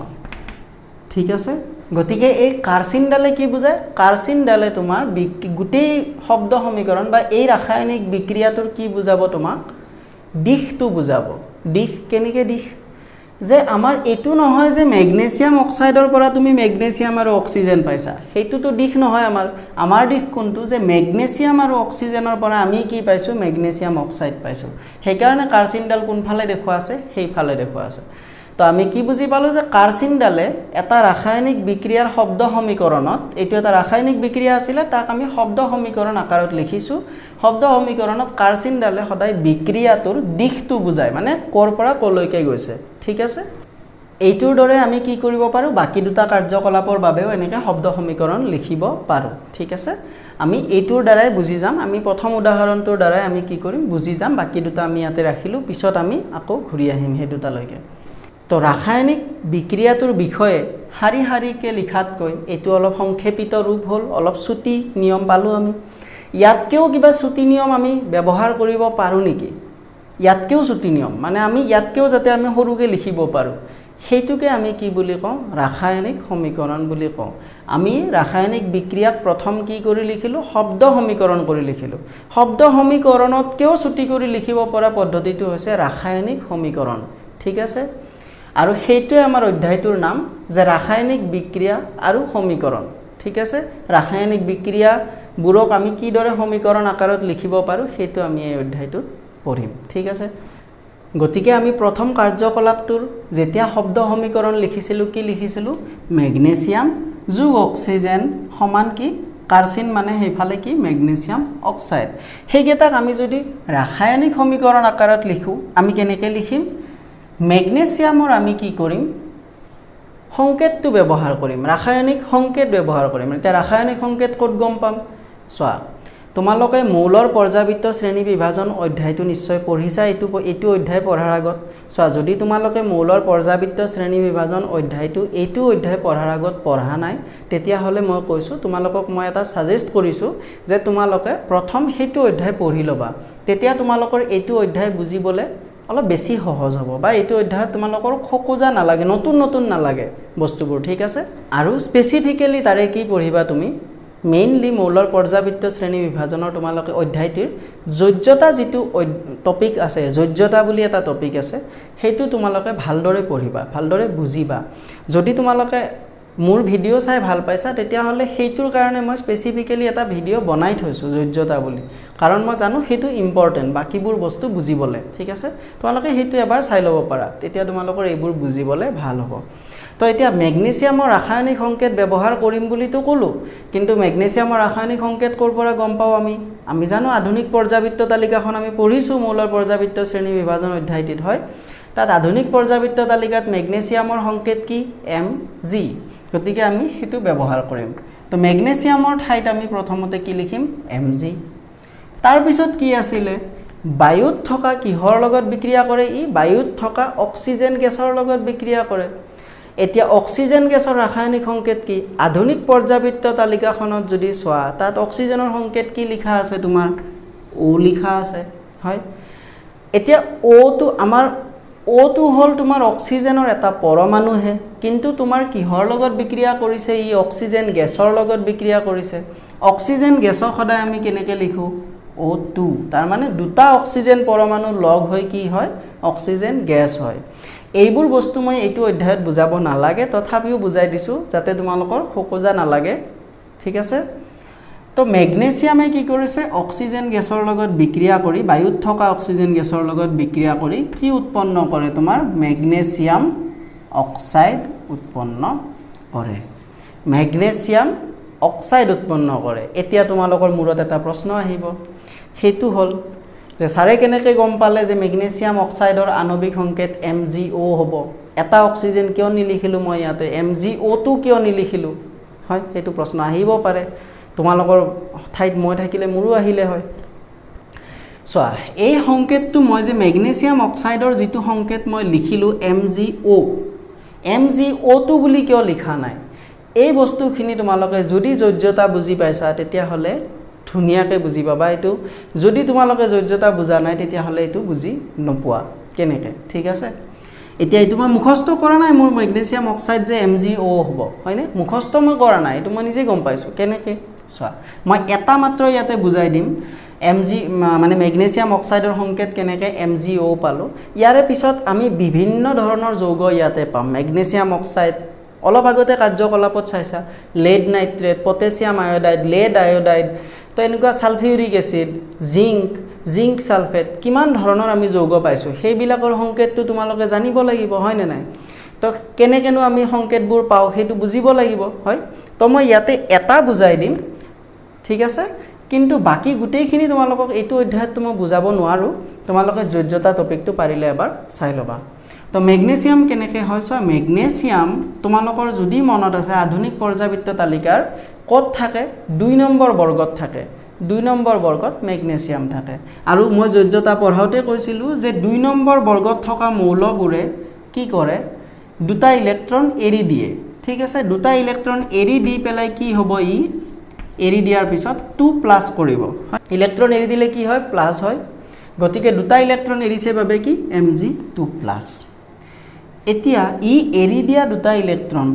ঠিক আছে গতিকে এই কাৰ্চিনডালে কি বুজায় কাৰ্চিনডালে তোমাৰ গোটেই শব্দ সমীকৰণ বা এই ৰাসায়নিক বিক্ৰিয়াটোৰ কি বুজাব তোমাক দিশটো বুজাব দিশ কেনেকৈ দিশ যে আমাৰ এইটো নহয় যে মেগনেছিয়াম অক্সাইডৰ পৰা তুমি মেগনেছিয়াম আৰু অক্সিজেন পাইছা সেইটোতো দিশ নহয় আমাৰ দিশ কোনটো যে মেগনেছিয়াম আৰু অক্সিজেনৰ পৰা আমি কি পাইছোঁ মেগনেছিয়াম অক্সাইড পাইছোঁ সেইকাৰণে কাৰ্চিনডাল কোনফালে দেখুৱা আছে সেইফালে দেখুৱা আছে তো আমি কি বুজি পালোঁ যে কাৰ্চিনডালে এটা ৰাসায়নিক বিক্ৰিয়াৰ শব্দ সমীকৰণত এইটো এটা ৰাসায়নিক বিক্ৰিয়া আছিলে তাক আমি শব্দ সমীকৰণ আকাৰত লিখিছোঁ শব্দ সমীকৰণত কাৰ্চিনডালে সদায় বিক্ৰিয়াটোৰ দিশটো বুজায় মানে ক'ৰ পৰা ক'লৈকে গৈছে ঠিক আছে এইটোৰ দৰে আমি কি কৰিব পাৰোঁ বাকি দুটা কাৰ্যকলাপৰ বাবেও এনেকৈ শব্দ সমীকৰণ লিখিব পাৰোঁ ঠিক আছে আমি এইটোৰ দ্বাৰাই বুজি যাম আমি প্ৰথম উদাহৰণটোৰ দ্বাৰাই আমি কি কৰিম বুজি যাম বাকি দুটা আমি ইয়াতে ৰাখিলোঁ পিছত আমি আকৌ ঘূৰি আহিম সেই দুটালৈকে তো ৰাসায়নিক বিক্ৰিয়াটোৰ বিষয়ে শাৰী শাৰীকৈ লিখাতকৈ এইটো অলপ সংক্ষেপিত ৰূপ হ'ল অলপ চুটি নিয়ম পালোঁ আমি ইয়াতকৈও কিবা চুটি নিয়ম আমি ব্যৱহাৰ কৰিব পাৰোঁ নেকি ইয়াতকৈও চুটি নিয়ম মানে আমি ইয়াতকৈও যাতে আমি সৰুকৈ লিখিব পাৰোঁ সেইটোকে আমি কি বুলি কওঁ ৰাসায়নিক সমীকৰণ বুলি কওঁ আমি ৰাসায়নিক বিক্ৰিয়াক প্ৰথম কি কৰি লিখিলোঁ শব্দ সমীকৰণ কৰি লিখিলোঁ শব্দ সমীকৰণতকৈও চুটি কৰি লিখিব পৰা পদ্ধতিটো হৈছে ৰাসায়নিক সমীকৰণ ঠিক আছে আৰু সেইটোৱে আমাৰ অধ্যায়টোৰ নাম যে ৰাসায়নিক বিক্ৰিয়া আৰু সমীকৰণ ঠিক আছে ৰাসায়নিক বিক্ৰিয়াবোৰক আমি কিদৰে সমীকৰণ আকাৰত লিখিব পাৰোঁ সেইটো আমি এই অধ্যায়টোত পঢ়িম ঠিক আছে গতিকে আমি প্ৰথম কাৰ্যকলাপটোৰ যেতিয়া শব্দ সমীকৰণ লিখিছিলোঁ কি লিখিছিলোঁ মেগনেছিয়াম যোগ অক্সিজেন সমান কি কাৰ্চিন মানে সেইফালে কি মেগনেছিয়াম অক্সাইড সেইকেইটাক আমি যদি ৰাসায়নিক সমীকৰণ আকাৰত লিখোঁ আমি কেনেকৈ লিখিম মেগনেছিয়ামৰ আমি কি কৰিম সংকেতটো ব্যৱহাৰ কৰিম ৰাসায়নিক সংকেত ব্যৱহাৰ কৰিম এতিয়া ৰাসায়নিক সংকেত ক'ত গম পাম চোৱা তোমালোকে মৌলৰ পৰ্যাবৃত্ত শ্ৰেণী বিভাজন অধ্যায়টো নিশ্চয় পঢ়িছা এইটো অধ্যায় পঢ়াৰ আগত চোৱা যদি তোমালোকে মৌলৰ পৰ্যাবৃত্ত শ্ৰেণী বিভাজন এইটো অধ্যায় পঢ়াৰ আগত পঢ়া নাই তেতিয়াহ'লে মই কৈছোঁ তোমালোকক মই এটা সাজেষ্ট কৰিছোঁ যে তোমালোকে প্ৰথম সেইটো অধ্যায় পঢ়ি ল'বা তেতিয়া তোমালোকৰ এইটো অধ্যায় বুজিবলৈ অলপ বেছি সহজ হ'ব বা এইটো অধ্যায়ত তোমালোকৰ খোকোজা নালাগে নতুন নালাগে বস্তুবোৰ ঠিক আছে আৰু স্পেচিফিকেলি তাৰে কি পঢ়িবা তুমি মেইনলি মৌলৰ পৰ্যাবৃত্ত শ্ৰেণী বিভাজনৰ তোমালোকে অধ্যায়টিৰ যোজ্যতা যিটো টপিক আছে যোজ্যতা বুলি এটা টপিক আছে সেইটো তোমালোকে ভালদৰে পঢ়িবা ভালদৰে বুজিবা যদি তোমালোকে মোৰ ভিডিঅ' চাই ভাল পাইছা তেতিয়াহ'লে সেইটোৰ কাৰণে মই স্পেচিফিকেলি এটা ভিডিঅ' বনাই থৈছোঁ যোজ্যতা বুলি কাৰণ মই জানো সেইটো ইম্পৰ্টেণ্ট বাকিবোৰ বস্তু বুজিবলৈ ঠিক আছে তোমালোকে সেইটো এবাৰ চাই ল'ব পাৰা তেতিয়া তোমালোকৰ এইবোৰ বুজিবলৈ ভাল হ'ব তো এতিয়া মেগনেছিয়ামৰ ৰাসায়নিক সংকেত ব্যৱহাৰ কৰিম বুলিতো ক'লোঁ কিন্তু মেগনেছিয়ামৰ ৰাসায়নিক সংকেত ক'ৰ পৰা গম পাওঁ আমি জানো আধুনিক পৰ্যাবৃত্ত তালিকাখন আমি পঢ়িছোঁ মৌলৰ পৰ্যাবৃত্ত শ্ৰেণী বিভাজন অধ্যায়টিত হয় তাত আধুনিক পৰ্যাবৃত্ত তালিকাত মেগনেছিয়ামৰ সংকেত কি Mg গতিকে আমি সেইটো ব্যৱহাৰ কৰিম তো মেগনেছিয়ামৰ ঠাইত আমি প্ৰথমতে কি লিখিম Mg তাৰপিছত কি আছিলে বায়ুত থকা কিহৰ লগত বিক্ৰিয়া কৰে ই বায়ুত থকা অক্সিজেন গেছৰ লগত বিক্ৰিয়া কৰে এতিয়া অক্সিজেন গেছৰ ৰাসায়নিক সংকেত কি আধুনিক পৰ্যাবৃত্ত তালিকাখনত যদি চোৱা তাত অক্সিজেনৰ সংকেত কি লিখা আছে তোমাৰ O লিখা আছে হয় এতিয়া O টো আমাৰ O টো হল তোমাৰ অক্সিজেনৰ এটা পৰমাণু হে কিন্তু তোমাৰ কিহৰ লগত বিক্ৰিয়া কৰিছে ই অক্সিজেন গেছৰ লগত বিক্ৰিয়া কৰিছে অক্সিজেন গেছক সদায় আমি কেনেকৈ লিখো O2 তাৰ মানে দুটা অক্সিজেন পৰমাণু লগ হৈ কি হয় অক্সিজেন গেছ হয় এইবোৰ বস্তু মই এইটো অধ্যায়ত বুজাব নালাগে তথাপিও বুজাই দিছো যাতে তোমালোকৰ খোকোজা নালাগে ঠিক আছে তো মেগনেছিয়ামে কি কৰিছে অক্সিজেন গেছৰ লগত বিক্ৰিয়া কৰি বায়ুত থকা অক্সিজেন গেছৰ লগত বিক্ৰিয়া কৰি কি উৎপন্ন কৰে তোমাৰ মেগনেছিয়াম অক্সাইড উৎপন্ন কৰে মেগনেছিয়াম অক্সাইড উৎপন্ন কৰে এতিয়া তোমালোকৰ মূৰত এটা প্ৰশ্ন আহিব হেতু হল যে সাৰে কেনেকৈ গম পালে যে মেগনেছিয়াম অক্সাইডৰ আণবিক সংকেত MgO হ'ব এটা অক্সিজেন কিয় নিলিখিলো মই ইয়াতে MgO2 কিয় নিলিখিলো হয় হেতু প্ৰশ্ন আহিব পাৰে তোমালোকৰ ঠাইত মই থাকিলে মোৰো আহিলে হয় সোয়া এই সংকেতটো মই যে মেগনেছিয়াম অক্সাইডৰ যেটো সংকেত মই লিখিলো MgO2 বুলি কিয় লিখা নাই এই বস্তুখিনি তোমালোকে যদি যোজ্যতা বুজি পাইছা তেতিয়া হলে ধুনিয়াকে বুজি পাবা এটো যদি তোমালোকে যোজ্যতা বুজা নাই তেতিয়া হলে এটো বুজি নপোৱা কেনেকে ঠিক আছে এতিয়া এটো মই মুখস্থ কৰা নাই মোৰ মেগনেছিয়াম অক্সাইড যে MgO হ'ব হয়নে মুখস্থ মই কৰা নাই এটো মই নিজে গম পাইছো কেনেকে সোয়া মই এটা মাত্ৰ ইয়াতে বুজাই দিম মানে মেগনেছিয়াম অক্সাইডৰ সংকেত কেনেকে MgO পালো ইয়াৰে পিছত আমি বিভিন্ন ধৰণৰ যৌগ ইয়াতে পাম মেগনেছিয়াম অক্সাইড অলপ আগতে কাৰ্যকলাপত চাইছা lead nitrate potassium iodide lead iodide তো এনেকুৱা সালফিউৰিক এসিড জিংক সালফেট কিমান ধৰণৰ আমি যৌগ পাইছো সেই বিলাকৰ সংকেতটো তোমালোকে জানিব লাগিব হয় নে নাই তো কেনেকেনো আমি সংকেতবোৰ পাও হেতু বুজিব লাগিব হয় তো মই ইয়াতে এটা বুজাই দিম ঠিক আছে কিন্তু বাকি গুটেইখিনি তোমালোকক এইটো অধ্যায়ত মই বুজাব নোৱাৰো তোমালোকে যোজ্যতা টপিকটো পাৰিলে এবাৰ চাই লবা তো মেগনেছিয়াম কেনেকে হয় সো মেগনেছিয়াম তোমালোকৰ যদি মনত আছে আধুনিক পৰ্যাবৃত্ত তালিকাৰ কত থাকে 2 নম্বৰ বৰ্গত থাকে 2 নম্বৰ বৰ্গত মেগনেছিয়াম থাকে আৰু মই যোজ্যতা পঢ়াওতে কৈছিলো যে 2 নম্বৰ বৰ্গত থকা মৌলবোৰে কি কৰে দুটা ইলেক্ট্ৰন এৰি দিয়ে ঠিক আছে দুটা ইলেক্ট্ৰন এৰি দি পেলাই কি হ'ব ই এৰি দিয়াৰ পিছত 2+ কৰিব ইলেক্ট্ৰন এৰি দিলে কি হয় প্লাস হয় গতিকে দুটা ইলেক্ট্ৰন এৰিছে বাবে কি Mg2+ এতিয়া ই এৰি দিয়া দুটা ইলেক্ট্ৰন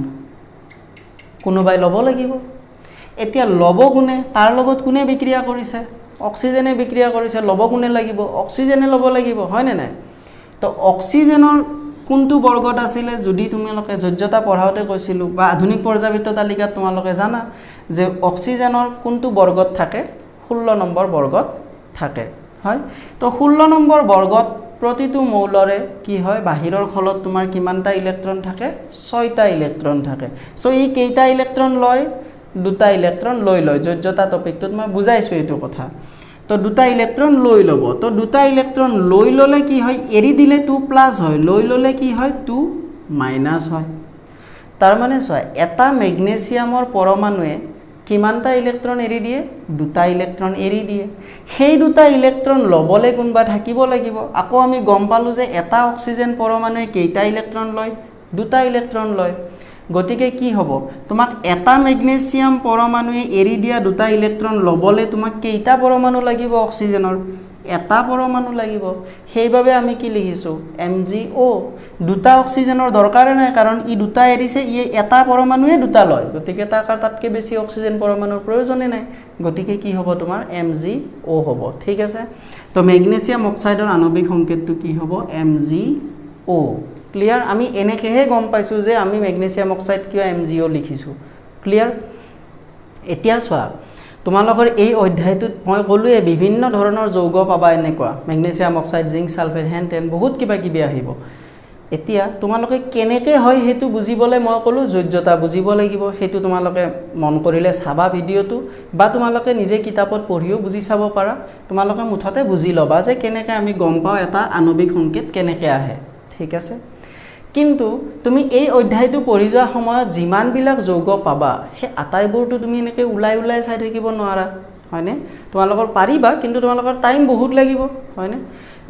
কোনোবাই লব লাগিব এতিয়া লব গুণে তাৰ লগত কোনে বিক্ৰিয়া কৰিছে অক্সিজেনে বিক্ৰিয়া কৰিছে লব গুণে লাগিব অক্সিজেনে লব লাগিব হয় নে নাই তো অক্সিজেনৰ কোনটো বৰ্গত আছিল যদি তোমালোকে যোজ্যতা পঢ়াওতে কৈছিলো বা আধুনিক পৰ্যাবৃত্ত তালিকাত তোমালোকে জানা যে অক্সিজেনৰ কোনটো বৰ্গত থাকে 16 নম্বৰ বৰ্গত থাকে হয় তো 16 নম্বৰ বৰ্গত প্ৰতিটো মৌলৰে কি হয় বাহিৰৰ খলত তোমাৰ কিমানটা ইলেক্ট্ৰন থাকে 6টা ইলেক্ট্ৰন থাকে সো ই কেইটা ইলেক্ট্ৰন লয় দুটা ইলেক্ট্ৰন লয় যোজ্যতা টপিকটোত মই বুজাইছো এইটো কথা তো দুটা ইলেক্ট্ৰন লৈ লব তো দুটা ইলেক্ট্ৰন লৈ ললে কি হয় এৰি দিলে 2+ হয় লৈ ললে কি হয় 2- হয় তাৰ মানে চোৱা এটা মেগনেছিয়ামৰ পৰমাণুৱে কিমানটা ইলেক্ট্ৰন এৰি দিয়ে দুটা ইলেক্ট্ৰন এৰি দিয়ে সেই দুটা ইলেক্ট্ৰন লবলে কোনবা থাকিব লাগিব আকৌ আমি গম পালো যে এটা অক্সিজেন পৰমাণুৱে কেইটা ইলেক্ট্ৰন লয় দুটা ইলেক্ট্ৰন লয় গতিকে কি হ'ব তোমাক এটা মেগনেছিয়াম পৰমাণুৱে এৰি দিয়া দুটা ইলেক্ট্ৰন লবলে তোমাক কেইটা পৰমাণু লাগিব অক্সিজেনৰ এটা পৰমাণু লাগিব সেইভাবে আমি কি লিখিছো MgO দুটা অক্সিজেনৰ দৰকাৰ নাই কাৰণ ই দুটা এৰিছে ই এটা পৰমাণুৱে দুটা লয় গতিকে তাতকে বেছি অক্সিজেন পৰমাণুৰ প্ৰয়োজন নাই গতিকে কি হ'ব তোমাৰ MgO হ'ব ঠিক আছে তো মেগনেছিয়াম অক্সাইডৰ আণবিক সংকেতটো কি হ'ব MgO ক্লিয়াৰ আমি এনেকেহে গম পাইছো যে আমি মেগনেছিয়াম অক্সাইড কিয় MgO লিখিছো ক্লিয়াৰ এতিয়া চোৱা তোমালোকৰ এই অধ্যায়টোত মই কলোৱে বিভিন্ন ধৰণৰ যৌগ পাবা এনেকুৱা মেগনেছিয়াম অক্সাইড জিংক সালফেট হেনটেন বহুত কিবা কিবি আহিব এতিয়া তোমালোকে কেনেকৈ হয় হেতু বুজিবলৈ মই কলো যোজ্যতা বুজিব লাগিব হেতু তোমালোকে মন কৰিলে চাবা ভিডিওটো বা তোমালোকে নিজে কিতাপত পঢ়িও বুজি চাব পাৰা তোমালোকে মুঠতে বুজি লবা যে কেনেকৈ আমি গম পাও এটা আণবিক সংকেত কেনেকৈ আহে ঠিক আছে কিন্তু তুমি এই অধ্যায়টো পঢ়ি যোৱা সময়ত যিমান বিলাক যৌগ পাবা হে আটাইবোৰটো তুমি এনেকৈ উলাই চাই থাকিব নোৱাৰা হয়নে তোমালোকৰ পাৰিবা কিন্তু তোমালোকৰ টাইম বহুত লাগিব হয়নে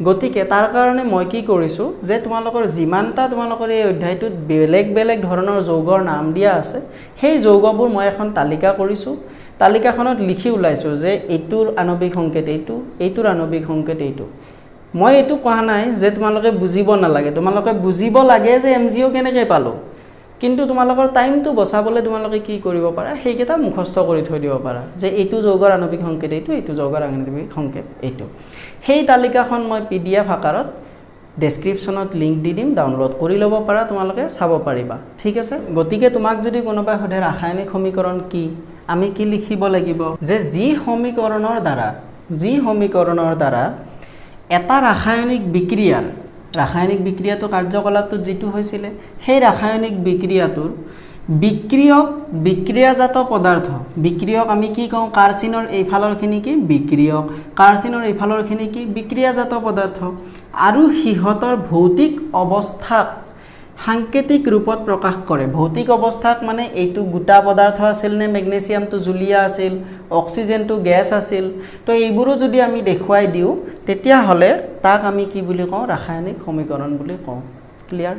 গতিকে তাৰ কাৰণে মই কি কৰিছোঁ যে তোমালোকৰ যিমানটা তোমালোকৰ এই অধ্যায়টোত বেলেগ বেলেগ ধৰণৰ যৌগৰ নাম দিয়া আছে সেই যৌগবোৰ মই এখন তালিকা কৰিছোঁ তালিকাখনত লিখি ওলাইছোঁ যে এইটোৰ আণৱিক সংকেত এইটো এইটোৰ আণৱিক সংকেত এইটো মই এইটো কোৱা নাই যে তোমালোকে বুজিব নালাগে তোমালোকে বুজিব লাগে যে MgO কেনেকৈ পালোঁ কিন্তু তোমালোকৰ টাইমটো বচাবলৈ তোমালোকে কি কৰিব পাৰা সেইকেইটা মুখস্থ কৰি থৈ দিব পাৰা যে এইটো যৌগৰ আণৱিক সংকেত এইটো এইটো যৌগৰ আণৱিক সংকেত এইটো সেই তালিকাখন মই PDF আকাৰত ডেসক্ৰিপশ্যনত লিংক দি দিম ডাউনলোড কৰি ল'ব পাৰা তোমালোকে চাব পাৰিবা ঠিক আছে গতিকে তোমাক যদি কোনোবাই সোধে ৰাসায়নিক সমীকৰণ কি আমি কি লিখিব লাগিব যে যি সমীকৰণৰ দ্বাৰা এটা ৰাসায়নিক বিক্ৰিয়াটো কাৰ্যকলাপটো যেটো হৈছিল সেই ৰাসায়নিক বিক্ৰিয়াটোৰ বিক্ৰিয়াজাত পদাৰ্থ বিক্ৰিয়ক আমি কি কওঁ কাৰ্চিনৰ এইফালৰখিনি কি বিক্ৰিয়ক কাৰ্চিনৰ এইফালৰখিনি কি বিক্ৰিয়াজাত পদাৰ্থ আৰু হিহতৰ ভৌতিক অৱস্থাক সাংকেতিক ৰূপত প্ৰকাশ কৰে ভৌতিক অৱস্থাক মানে এইটো গোটা পদাৰ্থ আছিল নে মেগনেছিয়ামটো জুলীয়া আছিল অক্সিজেনটো গ্যাস আছিল তো এইবোৰো যদি আমি দেখুৱাই দিও তেতিয়া হলে তাক আমি কি বুলি কওঁ ৰাসায়নিক সমীকৰণ বুলি কওঁ ক্লিয়াৰ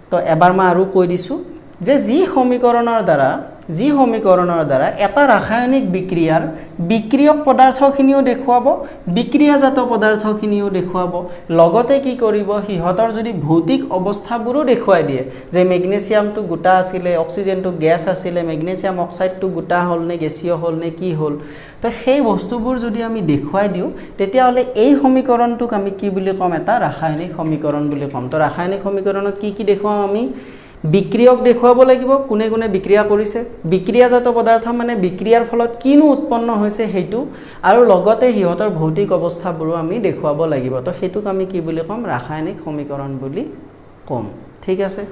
তো এবাৰ মই আৰু কৈ দিছো যে যি সমীকৰণৰ দ্বাৰা এটা ৰাসায়নিক বিক্ৰিয়াৰ বিক্ৰিয়ক পদাৰ্থখিনিও দেখুৱাব বিক্ৰিয়াজাত পদাৰ্থখিনিও দেখুৱাব লগতে কি কৰিব হিহতৰ যদি ভৌতিক অৱস্থাবোৰো দেখুৱাই দিয়ে যে মেগনেছিয়ামটো গোটা আছিল অক্সিজেনটো গ্যাস আছিল মেগনেছিয়াম অক্সাইডটো গোটা হ'ল নে গেছীয় হ'ল নে কি হ'ল তো সেই বস্তুবোৰ যদি আমি দেখুৱাই দিও তেতিয়া হলে এই সমীকৰণটোক আমি কি বুলি কম এটা ৰাসায়নিক সমীকৰণ বুলি কম তো ৰাসায়নিক সমীকৰণত কি দেখুৱাম আমি বিক্ৰিয়ক দেখুৱাব লাগিব কোনে কোনে বিক্ৰিয়া কৰিছে বিক্ৰিয়াজাত পদাৰ্থ মানে বিক্ৰিয়াৰ ফলত কিনো উৎপন্ন হৈছে হেতু আৰু লগতে হিহতৰ ভৌতিক অৱস্থাবোৰো আমি দেখুৱাব লাগিব তো হেতুক আমি কি বুলি কম ৰাসায়নিক সমীকৰণ বুলি কম ঠিক আছে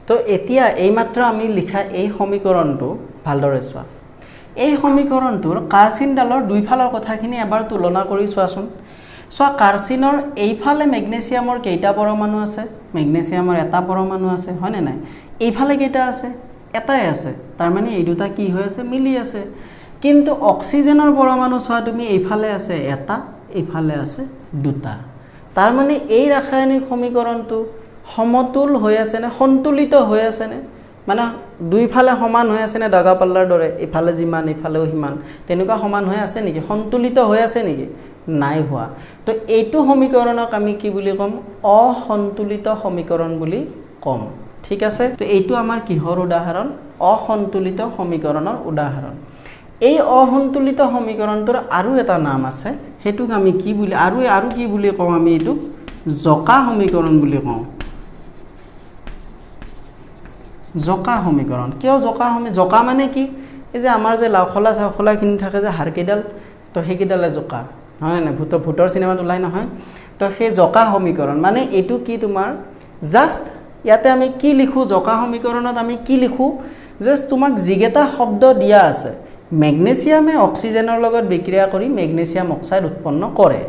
তো এতিয়া এইমাত্ৰ আমি লিখা এই সমীকৰণটো ভালদৰে চোৱা এই সমীকৰণটোৰ কাৰ্চিনডালৰ দুইফালৰ কথাখিনি এবাৰ তুলনা কৰি চোৱাচোন সো কাৰ্চিনৰ এইফালে মেগনেছিয়ামৰ কেইটা পৰমাণু আছে মেগনেছিয়ামৰ এটা পৰমাণু আছে হয়নে নাই এইফালে কেইটা আছে এটাই আছে তাৰ মানে এই দুটা কি হৈ আছে মিলি আছে কিন্তু অক্সিজেনৰ পৰমাণু চোৱা তুমি এইফালে আছে এটা এইফালে আছে দুটা তাৰ মানে এই ৰাসায়নিক সমীকৰণটো সমতুল হৈ আছে নে সন্তুলিত হৈ আছে নে মানে দুইফালে সমান হৈ আছে নে দাগা পাল্লাৰ দৰে ইফালে যিমান ইফালেও সিমান তেনেকুৱা সমান হৈ আছে নেকি সন্তুলিত হৈ আছে নেকি নাই হোৱা তো এইটো সমীকৰণক আমি কি বুলি কম অসন্তুলিত সমীকৰণ বুলি কম ঠিক আছে তো এইটো আমাৰ কিহৰ উদাহৰণ অসন্তুলিত সমীকৰণৰ উদাহৰণ এই অসন্তুলিত সমীকৰণটোৰ আৰু এটা নাম আছে হেতুক আমি কি বুলি আৰু কি বুলি কওঁ আমি এইটো জকা সমীকৰণ বুলি কওঁ জকা সমীকৰণ কিয় জকা মানে কি এই যে আমাৰ যে লাখলাখিনি থাকে যে হাড়কেইডাল তো সেইকেইডালে জকা হয় না ভূতৰ সিনেমাত ওলাই নহয় তো সেই জকা সমীকৰণ মানে এইটো কি তোমাৰ জাস্ট ইয়াতে আমি কি লিখো জকা সমীকৰণত আমি কি লিখো জাস্ট তোমাক যিগেটা শব্দ দিয়া আছে মেগনেছিয়ামে অক্সিজেনৰ লগত বিক্ৰিয়া কৰি মেগনেছিয়াম অক্সাইড উৎপন্ন কৰে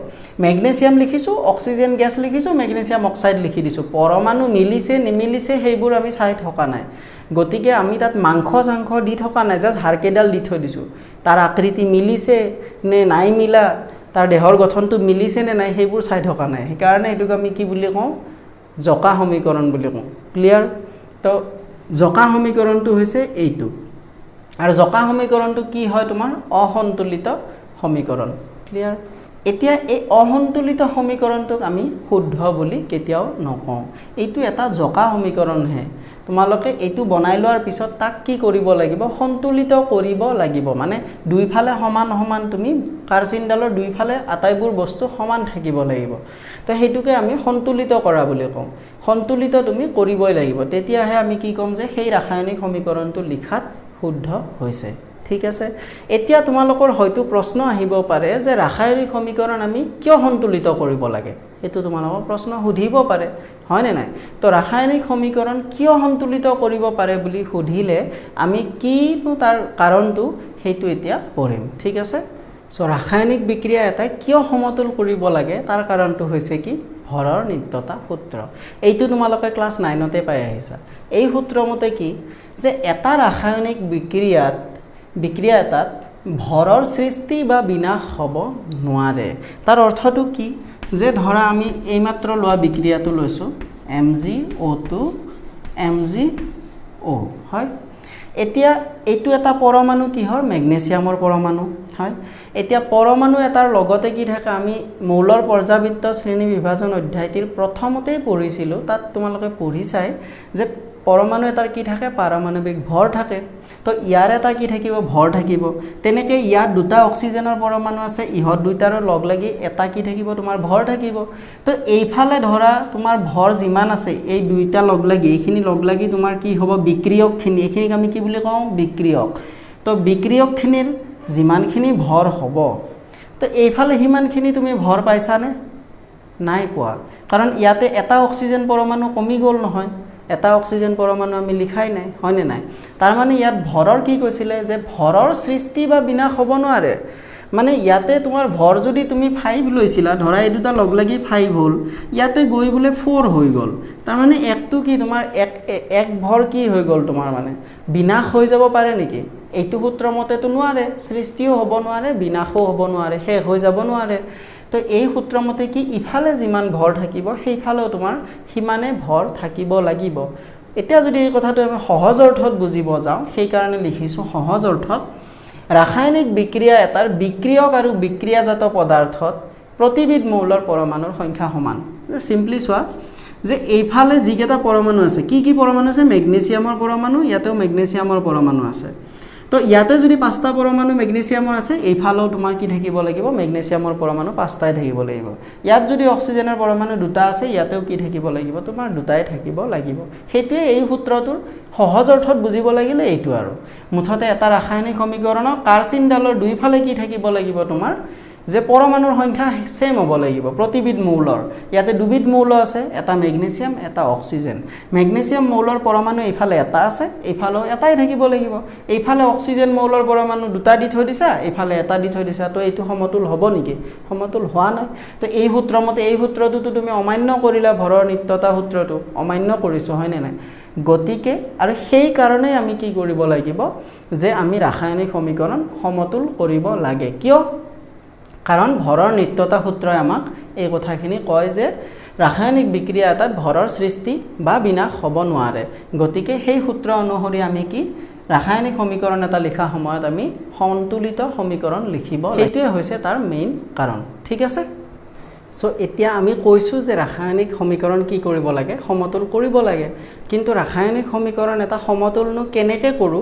মেগনেছিয়াম লিখিছো অক্সিজেন গ্যাস লিখিছো মেগনেছিয়াম অক্সাইড লিখি দিছো পৰমাণু মিলিছে নিমিলিছে সেইবোৰ আমি চাই থকা নাই গতিকে আমি তাত মাংস দি থকা নাই জাস্ট হাড়কেডাল দি থৈ দিছো তাৰ আকৃতি মিলিছে নে নাই মিলা তাৰ দেহৰ গঠনটো মিলিছে নে নাই সেইবোৰ চাই থকা নাই সেইকাৰণে এটোক আমি কি বুলি কওঁ জকা সমীকৰণ বুলি কওঁ ক্লিয়াৰ তো জকা সমীকৰণটো হৈছে এইটো আৰু জকা সমীকৰণটো কি হয় তোমাৰ অসন্তুলিত সমীকৰণ ক্লিয়াৰ এতিয়া এই অসন্তুলিত সমীকৰণটোক আমি শুদ্ধ বুলি কেতিয়াও নকওঁ এইটো এটা জকা সমীকৰণ হে তোমালোকে এইটো বনাই লোৱাৰ পিছত তাক কি কৰিব লাগিব সন্তুলিত কৰিব লাগিব মানে দুইফালে সমান তুমি কাৰ্চিনডালৰ দুইফালে আটাইবোৰ বস্তু সমান থাকিব লাগিব তো হেতুকে আমি সন্তুলিত কৰা বুলি কওঁ সন্তুলিত তুমি কৰিবই লাগিব তেতিয়াহে আমি কি কম যে সেই ৰাসায়নিক সমীকৰণটো লিখাত শুদ্ধ হৈছে ঠিক আছে এতিয়া তোমালোকৰ হয়তো প্ৰশ্ন আহিব পাৰে যে ৰাসায়নিক সমীকৰণ আমি কিয় সন্তুলিত কৰিব লাগে এটো তোমালোকৰ প্ৰশ্ন সুধিব পাৰে হয় নে নাই তো ৰাসায়নিক সমীকৰণ কিয় সন্তুলিত কৰিব পাৰে বুলি সুধিলে আমি কিনো তাৰ কাৰণটো হেতু এতিয়া পঢ়িম ঠিক আছে সো ৰাসায়নিক বিক্ৰিয়া এটা কিয় সমতুল কৰিব লাগে তাৰ কাৰণটো হৈছে কি ভৰৰ নিত্যতা সূত্ৰ এইটো তোমালোকে ক্লাস 9 তে পাই আহিছা এই সূত্ৰ মতে কি যে এটা ৰাসায়নিক বিক্ৰিয়া এটাত ভৰৰ সৃষ্টি বা বিনাশ হ'ব নোৱাৰে তাৰ অৰ্থটো কি যে ধৰা আমি এইমাত্ৰ লোৱা বিক্ৰিয়াটো লৈছোঁ MgO2 MgO হয় এতিয়া এইটো এটা পৰমাণু কিহৰ মেগনেছিয়ামৰ পৰমাণু হয় এতিয়া পৰমাণু এটাৰ লগতে কি থাকে আমি মৌলৰ পৰ্যাবৃত্ত শ্ৰেণী বিভাজন অধ্যায়টিৰ প্ৰথমতেই পঢ়িছিলোঁ তাত তোমালোকে পঢ়িছাই যে পৰমাণু এটাৰ কি থাকে পাৰমাণৱিক ভৰ থাকে তো ইয়াৰ এটা কি থাকিব ভৰ থাকিব তেনেকে ইয়াত দুটা অক্সিজেনৰ পৰমাণু আছে ইহত দুইটাৰ লগ লাগি এটা কি থাকিব তোমাৰ ভৰ থাকিব তো এইফালে ধৰা তোমাৰ ভৰ যিমান আছে এই দুইটা লগ লাগি এইখিনি লগ লাগি তোমাৰ কি হ'ব বিক্ৰিয়কখিনি এইখিনিক আমি কি বুলি কওঁ বিক্ৰিয়ক তো বিক্ৰিয়কখিনিৰ যিমানখিনি ভৰ হ'ব তো এইফালে সিমানখিনি তুমি ভৰ পাইছানে নাই পোৱা কাৰণ ইয়াতে এটা অক্সিজেন পৰমাণু কমি গ'ল নহয় এটা অক্সিজেন পৰমাণু আমি লিখাই নাই হয়নে নাই তাৰ মানে ইয়াত ভৰৰ কি কৈছিলে যে ভৰৰ সৃষ্টি বা বিনাশ হ'ব নোৱাৰে মানে ইয়াতে তোমাৰ ভৰ যদি তুমি 5 লৈছিলা ধৰা এই দুটা লগ লাগি 5 হ'ল ইয়াতে গৈ বোলে 4 হৈ গ'ল তাৰ মানে একটো কি তোমাৰ এক ভৰ কি হৈ গ'ল তোমাৰ মানে বিনাশ হৈ যাব পাৰে নেকি এইটো সূত্ৰ মতেতো নোৱাৰে সৃষ্টিও হ'ব নোৱাৰে বিনাশও হ'ব নোৱাৰে শেষ হৈ যাব নোৱাৰে তো এই সূত্ৰ মতে কি ইফালে যিমান ভৰ থাকিব সেইফালেও তোমাৰ সিমানে ভৰ থাকিব লাগিব এতিয়া যদি এই কথাটো আমি সহজ অৰ্থত বুজিব যাওঁ সেই কাৰণে লিখিছো সহজ অৰ্থত ৰাসায়নিক বিক্ৰিয়া এটাৰ বিক্ৰিয়ক আৰু বিক্ৰিয়াজাত পদাৰ্থত প্ৰতিবিধ মৌলৰ পৰমাণুৰ সংখ্যা সমান সিম্পলি চোৱা যে এইফালে যিকেইটা পৰমাণু আছে কি পৰমাণু আছে মেগনেছিয়ামৰ পৰমাণু ইয়াতেও মেগনেছিয়ামৰ পৰমাণু আছে তো ইয়াতে যদি 5টা পৰমাণু মেগনেছিয়ামৰ আছে এইফালেও তোমাৰ কি থাকিব লাগিব মেগনেছিয়ামৰ পৰমাণু 5টাই থাকিব লাগিব ইয়াত যদি অক্সিজেনৰ পৰমাণু দুটা আছে ইয়াতেও কি থাকিব লাগিব তোমাৰ দুটাই থাকিব লাগিব হেতুৱে এই সূত্ৰটোৰ সহজ অৰ্থত বুজিব লাগিলে এইটো আৰু মুঠতে এটা ৰাসায়নিক সমীকৰণৰ কাৰ্চিনডালৰ দুইফালে কি থাকিব লাগিব তোমাৰ যে পৰমাণুৰ সংখ্যা সেম হ'ব লাগিব প্ৰতিবিধ মৌলৰ ইয়াতে দুবিধ মৌল আছে এটা মেগনেছিয়াম এটা অক্সিজেন মেগনেছিয়াম মৌলৰ পৰমাণু এইফালে এটা আছে এইফালেও এটাই থাকিব লাগিব এইফালে অক্সিজেন মৌলৰ পৰমাণু দুটা দি থৈ দিছা এইফালে এটা দি থৈ দিছা তো এইটো সমতুল হ'ব নেকি সমতুল হোৱা নাই তো এই সূত্ৰ মতে এই সূত্ৰটো তুমি অমান্য কৰিলা ভৰৰ নিত্যতা সূত্ৰটো অমান্য কৰিছো হয় নে নাই গতিকে আৰু সেই কাৰণে আমি কি কৰিব লাগিব যে আমি ৰাসায়নিক সমীকৰণ সমতুল কৰিব লাগে কিয় কাৰণ ভৰৰ নিত্যতা সূত্ৰই আমাক এই কথাখিনি কয় যে ৰাসায়নিক বিক্ৰিয়া এটাত ভৰৰ সৃষ্টি বা বিনাশ হ'ব নোৱাৰে গতিকে সেই সূত্ৰ অনুসৰি আমি কি ৰাসায়নিক সমীকৰণ এটা লিখা সময়ত আমি সন্তুলিত সমীকৰণ লিখিব এইটোৱে হৈছে তাৰ মেইন কাৰণ ঠিক আছে সো এতিয়া আমি কৈছো যে ৰাসায়নিক সমীকৰণ কি কৰিব লাগে সমতুল কৰিব লাগে কিন্তু ৰাসায়নিক সমীকৰণ এটা সমতুলনো কেনেকৈ কৰো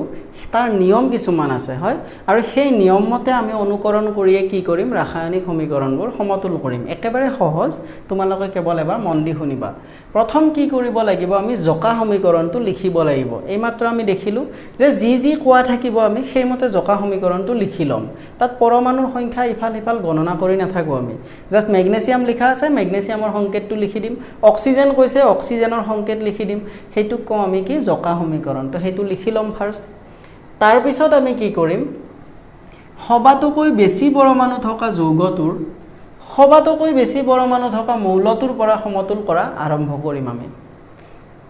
তাৰ নিয়ম কিছুমান আছে হয় আৰু সেই নিয়ম মতে আমি অনুকৰণ কৰিয়ে কি কৰিম ৰাসায়নিক সমীকৰণবোৰ সমতুল কৰিম একেবাৰে সহজ তোমালোকে কেৱল এবাৰ মন দি শুনিবা প্ৰথম কি কৰিব লাগিব আমি জকা সমীকৰণটো লিখিব লাগিব এইমাত্ৰ আমি দেখিলো যে যি কোৱা থাকিব আমি সেইমতে জকা সমীকৰণটো লিখি লম তাত পৰমাণুৰ সংখ্যা ইফাল সিফাল গণনা কৰি নাথাকো আমি জাস্ট মেগনেছিয়াম লিখা আছে মেগনেছিয়ামৰ সংকেতটো লিখি দিম অক্সিজেন কৈছে অক্সিজেনৰ সংকেত লিখি দিম হেতু কম আমি কি জকা সমীকৰণ তো হেতু লিখি লম ফাৰ্স্ট তাৰ পিছত আমি কি কৰিম সবাতোকৈ বেছি পৰমাণু থকা যৌগটোৰ সবাতোকৈ বেছি পৰমাণু থকা মৌলটোৰ পৰা সমতুল কৰা আৰম্ভ কৰিম আমি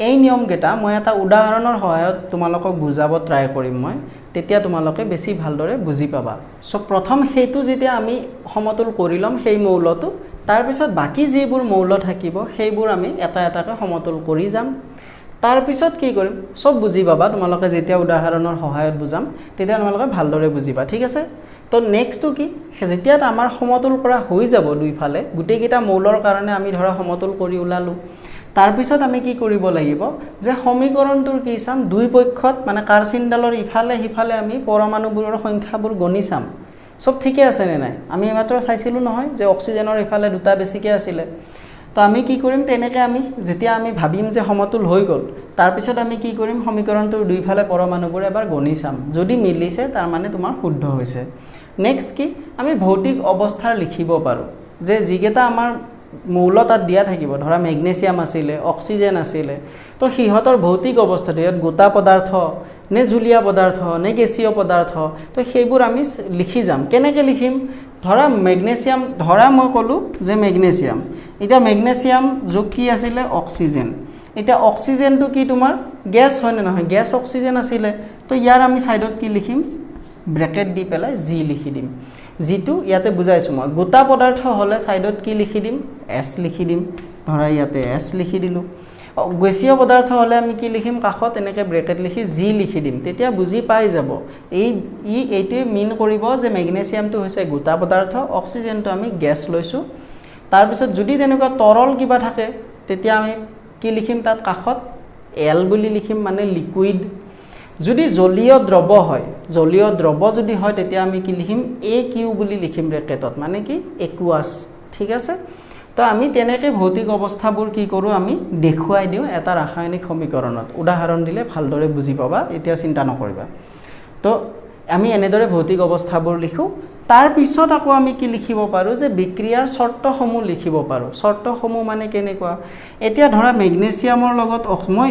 এই নিয়ম কেটা মই এটা উদাহৰণৰ সহায়ত তোমালোকক বুজাব ট্ৰাই কৰিম মই তেতিয়া তোমালোকে বেছি ভালদৰে বুজি পাবা সো প্ৰথম হেতু যেতিয়া আমি সমতুল কৰি লম সেই মৌলটো তাৰ পিছত বাকি যিবোৰ মৌল থাকিব সেইবোৰ আমি এটা এটাকৈ সমতুল কৰি যাম তাৰ পিছত কি কৰিম সব বুজি পাবা তোমালোকে যেতিয়া উদাহৰণৰ সহায়ত বুজাম তেতিয়া তোমালোকে ভালদৰে বুজিবা ঠিক আছে তো নেক্সটটো কি যেতিয়া আমাৰ সমতুল কৰা হৈ যাব দুইফালে গুটেকিটা মৌলৰ কাৰণে আমি ধৰা সমতুল কৰি উলালো তাৰ পিছত আমি কি কৰিব লাগিব যে সমীকৰণটোৰ কি চাম দুই পক্ষত মানে কাৰ্চিনডালৰ ইফালে হিফালে আমি পৰমাণুবোৰৰ সংখ্যাবোৰ গণি চাম সব ঠিকে আছে নে নাই আমি মাত্ৰ চাইছিলো নহয় যে অক্সিজেনৰ ইফালে দুটা বেছিকে আছিল তো আমি কি কৰিম তেনেকৈ আমি যেতিয়া আমি ভাবিম যে সমতুল হৈ গ'ল তাৰ পিছত আমি কি কৰিম সমীকৰণটোৰ দুইফালে পৰমাণুবোৰ এবাৰ গণি চাম যদি মিলিছে তাৰ মানে তোমাৰ শুদ্ধ হৈছে নেক্সট কি আমি ভৌতিক অৱস্থাৰ লিখিব পাৰো যে যিকেটা আমাৰ মৌল তাত দিয়া থাকিব ধৰা মেগনেছিয়াম আছিল অক্সিজেন আছিল তো হিহতৰ ভৌতিক অৱস্থাটো ইয়াত গোটা পদাৰ্থ নে জুলীয়া পদাৰ্থ নে গেছীয় পদাৰ্থ তো সেইবোৰ আমি লিখি যাম কেনেকৈ লিখিম ধৰা মেগনেছিয়াম ধৰা মই কলো যে মেগনেছিয়াম এটা মেগনেছিয়াম যোগ কি আছিল অক্সিজেন এটা অক্সিজেনটো কি তোমাৰ গ্যাস হয় না নহয় গ্যাস অক্সিজেন আছিল তো ইয়াৰ আমি সাইডত কি লিখিম ব্ৰেকেট দি পেলাই জি লিখি দিম যিটো ইয়াতে বুজাইছোঁ মই গোটা পদাৰ্থ হ'লে সাইডত কি লিখি দিম S লিখি দিম ধৰা ইয়াতে S লিখি দিলোঁ গেছীয় পদাৰ্থ হ'লে আমি কি লিখিম কাষত এনেকৈ ব্ৰেকেট লিখি G লিখি দিম তেতিয়া বুজি পাই যাব এইটোৱে মিন কৰিব যে মেগনেছিয়ামটো হৈছে গোটা পদাৰ্থ অক্সিজেনটো আমি গেছ লৈছোঁ তাৰপিছত যদি তেনেকুৱা তৰল কিবা থাকে তেতিয়া আমি কি লিখিম তাত কাষত L বুলি লিখিম মানে লিকুইড যদি জলীয় দ্ৰৱ হয় জলীয় দ্ৰৱ যদি হয় তেতিয়া আমি কি লিখিম AQ বুলি লিখিম ব্ৰেকেটত মানে কি একুয়াছ ঠিক আছে তো আমি তেনেকৈ ভৌতিক অৱস্থাবোৰ কি কৰোঁ আমি দেখুৱাই দিওঁ এটা ৰাসায়নিক সমীকৰণত উদাহৰণ দিলে ভালদৰে বুজি পাবা এতিয়া চিন্তা নকৰিবা তো আমি এনেদৰে ভৌতিক অৱস্থাবোৰ লিখোঁ তাৰ পিছত আকৌ আমি কি লিখিব পাৰোঁ যে বিক্ৰিয়াৰ চৰ্তসমূহ লিখিব পাৰোঁ চৰ্তসমূহ মানে কেনেকুৱা এতিয়া ধৰা মেগনেছিয়ামৰ লগত মই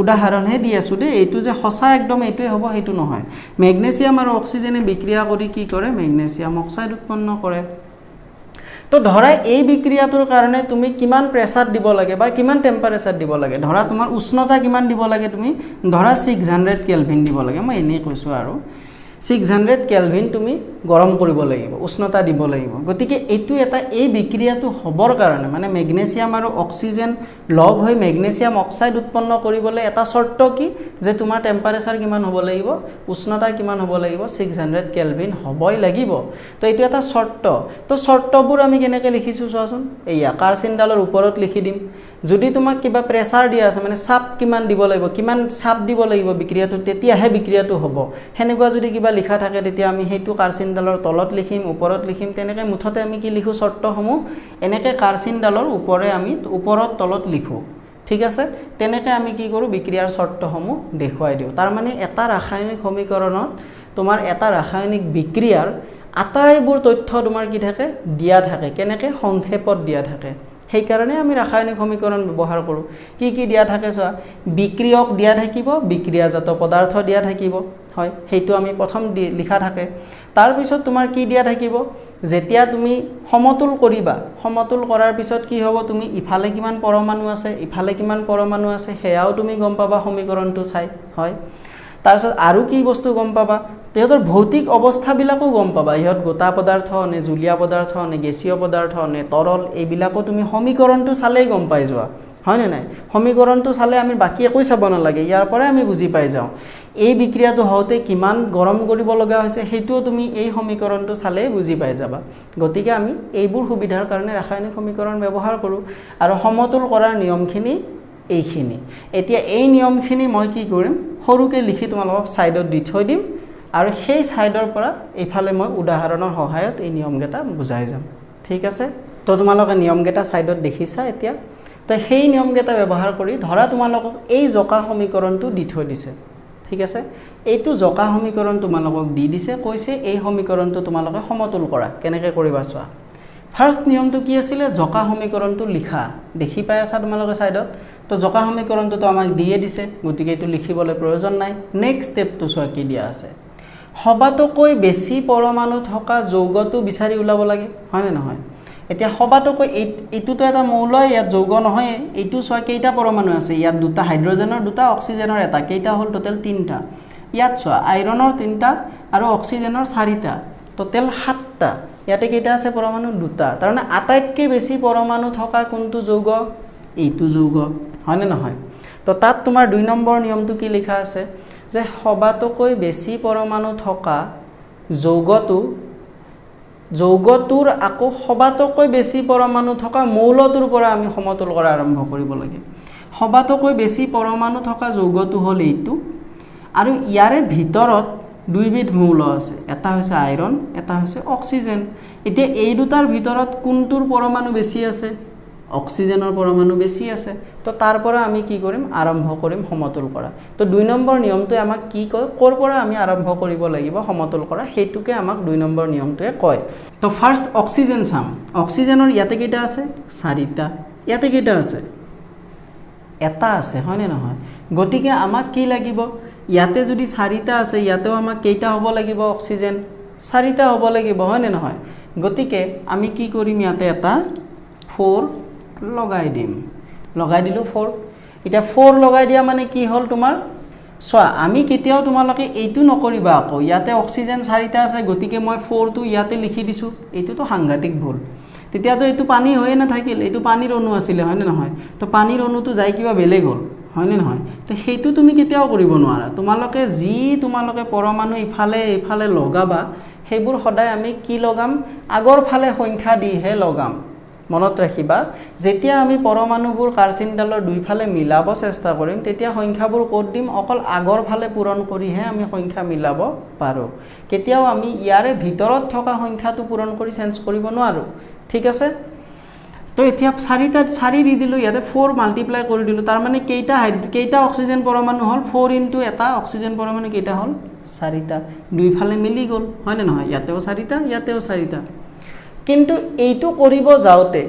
উদাহৰণহে দি আছোঁ দেই এইটো যে সঁচা একদম এইটোৱে হ'ব সেইটো নহয় মেগনেছিয়াম আৰু অক্সিজেনে বিক্ৰিয়া কৰি কি কৰে মেগনেছিয়াম অক্সাইড উৎপন্ন কৰে তো ধৰা এই বিক্ৰিয়াটোৰ কাৰণে তুমি কিমান প্ৰেছাৰ দিব লাগে বা কিমান টেম্পাৰেচাৰ দিব লাগে ধৰা তোমাৰ উষ্ণতা কিমান দিব লাগে তুমি ধৰা 600 কেলভিন দিব লাগে মই এনেই কৈছোঁ আৰু 600 কেলভিন তুমি গৰম কৰিব লাগিব উষ্ণতা দিব লাগিব গতিকে এইটো এটা এই বিক্ৰিয়াটো হ'বৰ কাৰণে মানে মেগনেছিয়াম আৰু অক্সিজেন লগ হৈ মেগনেছিয়াম অক্সাইড উৎপন্ন কৰিবলৈ এটা চৰ্ত কি যে তোমাৰ টেম্পাৰেচাৰ কিমান হ'ব লাগিব উষ্ণতা কিমান হ'ব লাগিব 600 কেলভিন হ'বই লাগিব তো এইটো এটা চৰ্ত তো চৰ্তবোৰ আমি কেনেকৈ লিখিছোঁ চোৱাচোন এইয়া কাৰ্চিনডালৰ ওপৰত লিখি দিম যদি তোমাক কিবা প্ৰেছাৰ দিয়া আছে মানে চাপ কিমান দিব লাগিব কিমান চাপ দিব লাগিব বিক্ৰিয়াটো তেতিয়াহে বিক্ৰিয়াটো হ'ব হেনেকুৱা যদি কিবা লিখা থাকে তেতিয়া আমি সেইটো কাৰ্চিনডালৰ তলত লিখিম ওপৰত লিখিম তেনেকৈ মুঠতে আমি কি লিখোঁ চৰ্তসমূহ এনেকৈ কাৰ্চিনডালৰ ওপৰত তলত লিখোঁ ঠিক আছে তেনেকৈ আমি কি কৰোঁ বিক্ৰিয়াৰ চৰ্তসমূহ দেখুৱাই দিওঁ তাৰ মানে এটা ৰাসায়নিক সমীকৰণত তোমাৰ এটা ৰাসায়নিক বিক্ৰিয়াৰ আটাইবোৰ তথ্য তোমাৰ কি থাকে দিয়া থাকে কেনেকৈ সংক্ষেপত দিয়া থাকে সেইকাৰণে আমি ৰাসায়নিক সমীকৰণ ব্যৱহাৰ কৰোঁ কি কি দিয়া থাকে চোৱা বিক্ৰিয়ক দিয়া থাকিব বিক্ৰিয়াজাত পদাৰ্থ দিয়া থাকিব হয় সেইটো আমি প্ৰথম লিখা থাকে তাৰ পিছত তোমাৰ কি দিয়া থাকিব যেতিয়া তুমি সমতুল কৰিবা সমতুল কৰাৰ পিছত কি হ'ব তুমি ইফালে কিমান পৰমাণু আছে ইফালে কিমান পৰমাণু আছে হেয়াও তুমি গম পাবা সমীকৰণটো চাই হয় তাৰপিছত আৰু কি বস্তু গম পাবা তেহঁতৰ ভৌতিক অৱস্থাবিলাকো গম পাবা ইহঁত গোটা পদাৰ্থ নে জুলীয়া পদাৰ্থ নে গেছীয় পদাৰ্থ নে তৰল এইবিলাকো তুমি সমীকৰণটো চালেই গম পাই যোৱা হয়নে নাই সমীকৰণটো চালে আমি বাকি একোই চাব নালাগে ইয়াৰ পৰাই আমি বুজি পাই যাওঁ এই বিক্ৰিয়াটো হওঁতে কিমান গৰম কৰিব লগা হৈছে সেইটোও তুমি এই সমীকৰণটো চালেই বুজি পাই যাবা গতিকে আমি এইবোৰ সুবিধাৰ কাৰণে ৰাসায়নিক সমীকৰণ ব্যৱহাৰ কৰোঁ আৰু সমতুল কৰাৰ নিয়মখিনি এইখিনি এতিয়া এই নিয়মখিনি মই কি কৰিম সৰুকৈ লিখি তোমালোকক সাইডত দি থৈ দিম আৰু সেই সাইডৰ পৰা এইফালে মই উদাহৰণৰ সহায়ত এই নিয়মকেইটা বুজাই যাম ঠিক আছে তো তোমালোকে নিয়মকেইটা সাইডত দেখিছা এতিয়া তো সেই নিয়মকেইটা ব্যৱহাৰ কৰি ধৰা তোমালোকক এই জকা সমীকৰণটো দি থৈ দিছে ঠিক আছে এইটো জকা সমীকৰণ তোমালোকক দি দিছে কৈছে এই সমীকৰণটো তোমালোকে সমতুল কৰা কেনেকৈ কৰিবা চোৱা ফাৰ্স্ট নিয়মটো কি আছিলে জকা সমীকৰণটো লিখা দেখি পাই আছা তোমালোকে সাইডত তো জকা সমীকৰণটো তো আমাক দিয়ে দিছে গতিকে এইটো লিখিবলৈ প্ৰয়োজন নাই নেক্সট ষ্টেপটো চোৱা কি দিয়া আছে সবাতোকৈ বেছি পৰমাণু থকা যৌগটো বিচাৰি উলাব লাগে হয় নে নহয় এতিয়া সবাতোকৈ এইটোতো এটা মৌল ইয়াত যৌগ নহয় এইটো চোৱা কেইটা পৰমাণু আছে ইয়াত দুটা হাইড্ৰজেনৰ দুটা অক্সিজেনৰ এটা কেইটা হ'ল টোটেল 3টা ইয়াত চোৱা আইৰণৰ 3টা আৰু অক্সিজেনৰ 4টা টোটেল 7টা ইয়াতে কেইটা আছে পৰমাণু দুটা তাৰ মানে আটাইতকৈ বেছি পৰমাণু থকা কোনটো যৌগ এইটো যৌগ হয় নে নহয় তো তাত তোমাৰ 2 নম্বৰ নিয়মটো কি লিখা আছে যে সবাতোকৈ বেছি পৰমাণু থকা যৌগটোৰ আকৌ সবাতোকৈ বেছি পৰমাণু থকা মৌলটোৰ পৰা আমি সমতুল কৰা আৰম্ভ কৰিব লাগে সবাতোকৈ বেছি পৰমাণু থকা যৌগটো হ'ল এইটো আৰু ইয়াৰে ভিতৰত দুইবিধ মৌল আছে এটা হৈছে আইৰন এটা হৈছে অক্সিজেন এতিয়া এই দুটাৰ ভিতৰত কোনটোৰ পৰমাণু বেছি আছে অক্সিজেনৰ পৰমাণু বেছি আছে তো তাৰ পৰা আমি কি কৰিম আৰম্ভ কৰিম সমতুল কৰা তো 2 নম্বৰ নিয়মটোৱে আমাক কি কয় কৰ পৰা আমি আৰম্ভ কৰিব লাগিব সমতুল কৰা সেইটোকে আমাক 2 নম্বৰ নিয়মটোৱে কয় তো ফাৰ্স্ট অক্সিজেন চাম অক্সিজেনৰ ইয়াতে কেইটা আছে 4টা ইয়াতে কেইটা আছে এটা আছে হয় নে নহয় গতিকে আমাক কি লাগিব ইয়াতে যদি 4টা আছে ইয়াতেও আমাক কেইটা হ'ব লাগিব অক্সিজেন 4টা হ'ব লাগিব হয় নে নহয় গতিকে আমি কি কৰিম ইয়াতে এটা 4 লগাই দিম লগাই দিলো 4 এটা 4 লগাই দিয়া মানে কি হল তোমাৰ চোৱা আমি কেতিয়াও তোমালোকে এইটো নকৰিবা আকৌ ইয়াতে অক্সিজেন 4টা আছে গতিকে মই 4 টো ইয়াতে লিখি দিছো এইটোতো সাংঘাতিক ভুল তেতিয়াতো এইটো পানী হৈয়ে নাথাকিল এইটো পানীৰ অণু আছিল হয় নে নহয় তো পানীৰ অণুটো যাই কিবা বেলেগ হ'ল হয় নে নহয় তো সেইটো তুমি কেতিয়াও কৰিব নোৱাৰা তোমালোকে যি তোমালোকে পৰমাণু ইফালে লগাবা সেইবোৰ সদায় আমি কি লগাম আগৰ ফালে সংখ্যা দিহে লগাম মনত ৰাখিবা যেতিয়া আমি পৰমাণুবোৰ কাৰ্চিনডালৰ দুইফালে মিলাব চেষ্টা কৰিম তেতিয়া সংখ্যাবোৰ ক'ত দিম অকল আগৰ ফালে পূৰণ কৰিহে আমি সংখ্যা মিলাব পাৰো কেতিয়াও আমি ইয়াৰে ভিতৰত থকা সংখ্যাটো পূৰণ কৰি চেঞ্জ কৰিব নোৱাৰো ঠিক আছে তো এতিয়া 4 দি দিলো ইয়াতে 4 মাল্টিপ্লাই কৰি দিলো তাৰ মানে কেইটা অক্সিজেন পৰমাণু হল 4 ইনটু এটা অক্সিজেন পৰমাণু কেইটা হল 4টা দুইফালে মিলি গল হয় নে নহয় ইয়াতেও 4টা ইয়াতেও 4টা কিন্তু এইটো কৰিব যাওতে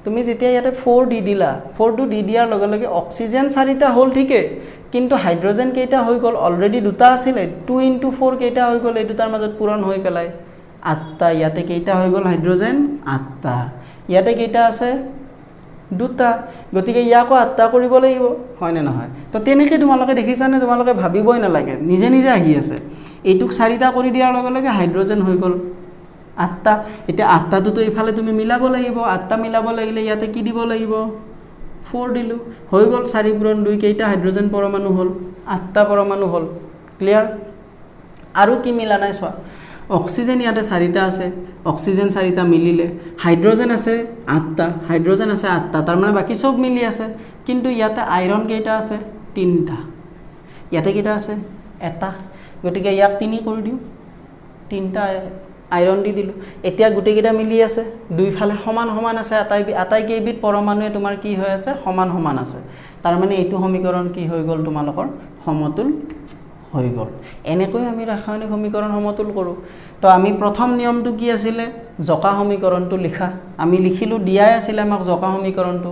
তুমি যেতিয়া ইয়াতে 4 দি দিলা 4 টো দি দিয়াৰ লগে লগে অক্সিজেন 4টা হল ঠিকে কিন্তু হাইড্ৰোজেন কেইটা হৈ গল অলৰেডি দুটা আছিল 2 ইনটু 4 কেইটা হৈ গল এই দুটাৰ মাজত পূৰণ হৈ পেলাই 8টা ইয়াতে কেইটা হৈ গল হাইড্ৰোজেন 8টা ইয়াতে কেইটা আছে দুটা গতিকে ইয়াকো 8টা কৰিব লাগিব হয় নে নহয় তো তেনেকৈ তোমালোকে দেখিছানে তোমালোকে ভাবিবই নালাগে নিজে নিজে আহি আছে এইটোক 4টা কৰি দিয়াৰ লগে লগে হাইড্ৰোজেন হৈ গল 8টা এতিয়া 8টাটো তো ইফালে তুমি মিলাব লাগিব 8টা মিলাব লাগিলে ইয়াতে কি দিব লাগিব 4 দিলু হৈ গল 4 পূৰণ 2 কেইটা হাইড্ৰোজেন পৰমাণু হল 8টা পৰমাণু হল ক্লিয়াৰ আৰু কি মিলা নাই চোৱা অক্সিজেন ইয়াতে 4টা আছে অক্সিজেন 4টা মিলিলে হাইড্ৰোজেন আছে 8টা হাইড্ৰোজেন আছে 8টা তাৰ মানে বাকি সব মিলি আছে কিন্তু ইয়াতে আইৰন কেইটা আছে 3টা ইয়াতে কেইটা আছে এটা গতিকে ইয়াক 3 কৰি দিও 3টা আইৰন দি দিলু এতিয়া গুটে কেইটা মিলি আছে দুইফালে সমান সমান আছে আটাই কেইবিধ পৰমাণুৱে তোমাৰ কি হৈ আছে সমান সমান আছে তাৰ মানে এইটো সমীকৰণ কি হৈ গল তোমালোকৰ সমতুল হৈ গল এনেকৈ আমি ৰাসায়নিক সমীকৰণ সমতুল কৰো তো আমি প্ৰথম নিয়মটো কি আছিল জকা সমীকৰণটো লিখা আমি লিখিলো দিয়াই আছিল আমাক জকা সমীকৰণটো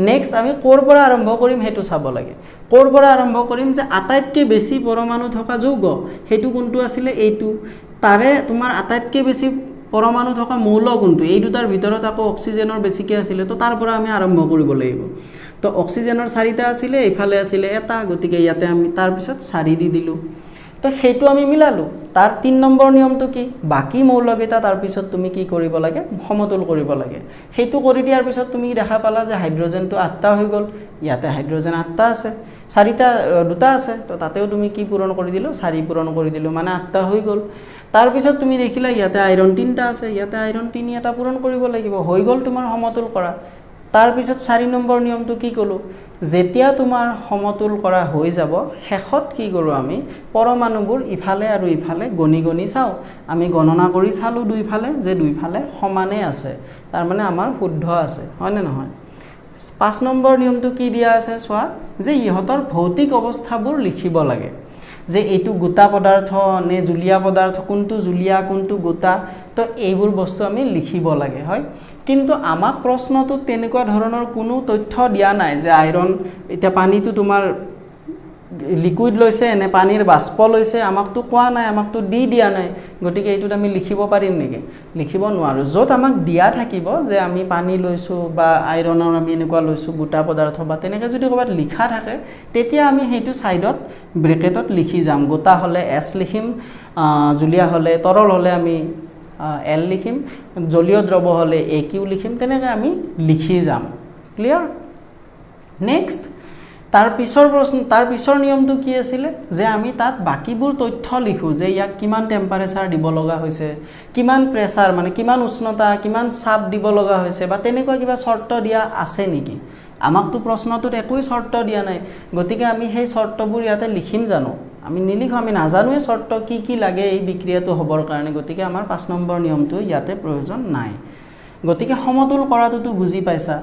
নেক্সট আমি কোৰ পৰা আৰম্ভ কৰিম হেতু চাব লাগে কোৰ পৰা আৰম্ভ কৰিম যে আটাইতকৈ বেছি পৰমাণু থকা যৌগ হেতু কোনটো আছিল এইটো তাৰে তোমাৰ আটাইতকৈ বেছি পৰমাণু থকা মৌল কোনটো এই দুটাৰ ভিতৰত আকৌ অক্সিজেনৰ বেছিকৈ আছিল তো তাৰ পৰা আমি আৰম্ভ কৰিব লাগিব তো অক্সিজেনৰ 4টা আছিল ইফালে আছিল এটা গতিকে ইয়াতে আমি তাৰ পিছত 4 দি দিলু তো হেতু আমি মিলালো তাৰ 3 নম্বৰ নিয়মটো কি বাকি মৌলকেইটা তাৰ পিছত তুমি কি কৰিব লাগে সমতুল কৰিব লাগে হেতু কৰি দিয়াৰ পিছত তুমি দেখা পালা যে হাইড্ৰোজেনটো 8টা হৈ গল ইয়াতে হাইড্ৰোজেন 8টা আছে 4টা দুটা আছে তো তাতেও তুমি কি পূৰণ কৰি দিলো 4 পূৰণ কৰি দিলো মানে 8টা হৈ গল তাৰ পিছত তুমি দেখিলা ইয়াতে আইৰন 3টা আছে ইয়াতে আইৰন 3 এটা পূৰণ কৰিব লাগিব হৈ গল তোমাৰ সমতুল কৰা তাৰ পিছত 4 নম্বৰ নিয়মটো কি কলো যেতিয়া তোমাৰ সমতুল কৰা হৈ যাব শেষত কি কৰো আমি পৰমাণুবোৰ ইফালে আৰু ইফালে গণি চাও আমি গণনা কৰি চালো দুইফালে যে দুইফালে সমানে আছে তাৰ মানে আমাৰ শুদ্ধ আছে হয় নে নহয় 5 নম্বৰ নিয়মটো কি দিয়া আছে চোৱা যে ইহতৰ ভৌতিক অৱস্থাবোৰ লিখিব লাগে যে এইটো গোটা পদাৰ্থ নে জুলীয়া পদাৰ্থ কোনটো জুলীয়া কোনটো গোটা তো এইবোৰ বস্তু আমি লিখিব লাগে হয় কিন্তু আমাক প্ৰশ্নটো তেনেকুৱা ধৰণৰ কোনো তথ্য দিয়া নাই যে আইৰন এটা পানীটো তোমাৰ লিকুইড লৈছে নে পানীৰ বাষ্প লৈছে আমাকতো কোৱা নাই আমাকতো দিয়া নাই গতিকে এইটোত আমি লিখিব পাৰিম নেকি লিখিব নোৱাৰো যত আমাক দিয়া থাকিব যে আমি পানী লৈছো বা আইৰনৰ আমি এনেকুৱা লৈছো গোটা পদাৰ্থ বা তেনেকৈ যদি ক'বাত লিখা থাকে তেতিয়া আমি হেতু সাইডত ব্ৰেকেটত লিখি যাম গোটা হলে এস লিখিম জুলীয়া হলে তৰল হলে আমি এল লিখিম জলীয় দ্ৰৱ হলে এ কিউ লিখিম তেনেকৈ আমি লিখি যাম ক্লিয়াৰ নেক্সট তাৰ পিছৰ নিয়মটো কি আছিল যে আমি তাত বাকিবোৰ তথ্য লিখো যে ইয়াক কিমান টেম্পাৰেচাৰ দিব লগা হৈছে কিমান প্ৰেসাৰ মানে কিমান উষ্ণতা কিমান চাপ দিব লগা হৈছে বা তেনেকুৱা কিবা শৰ্ত দিয়া আছে নেকি আমাকতো প্ৰশ্নটোত একোই শৰ্ত দিয়া নাই গতিকে আমি সেই শৰ্তবোৰ ইয়াতে লিখিম জানো আমি নিলিখো আমি নাজানোৱে শৰ্ত কি লাগে এই বিক্ৰিয়াটো হবৰ কাৰণে গতিকে আমাৰ 5 নম্বৰ নিয়মটো ইয়াতে প্ৰয়োজন নাই গতিকে সমতুল কৰাটোতো বুজি পাইছা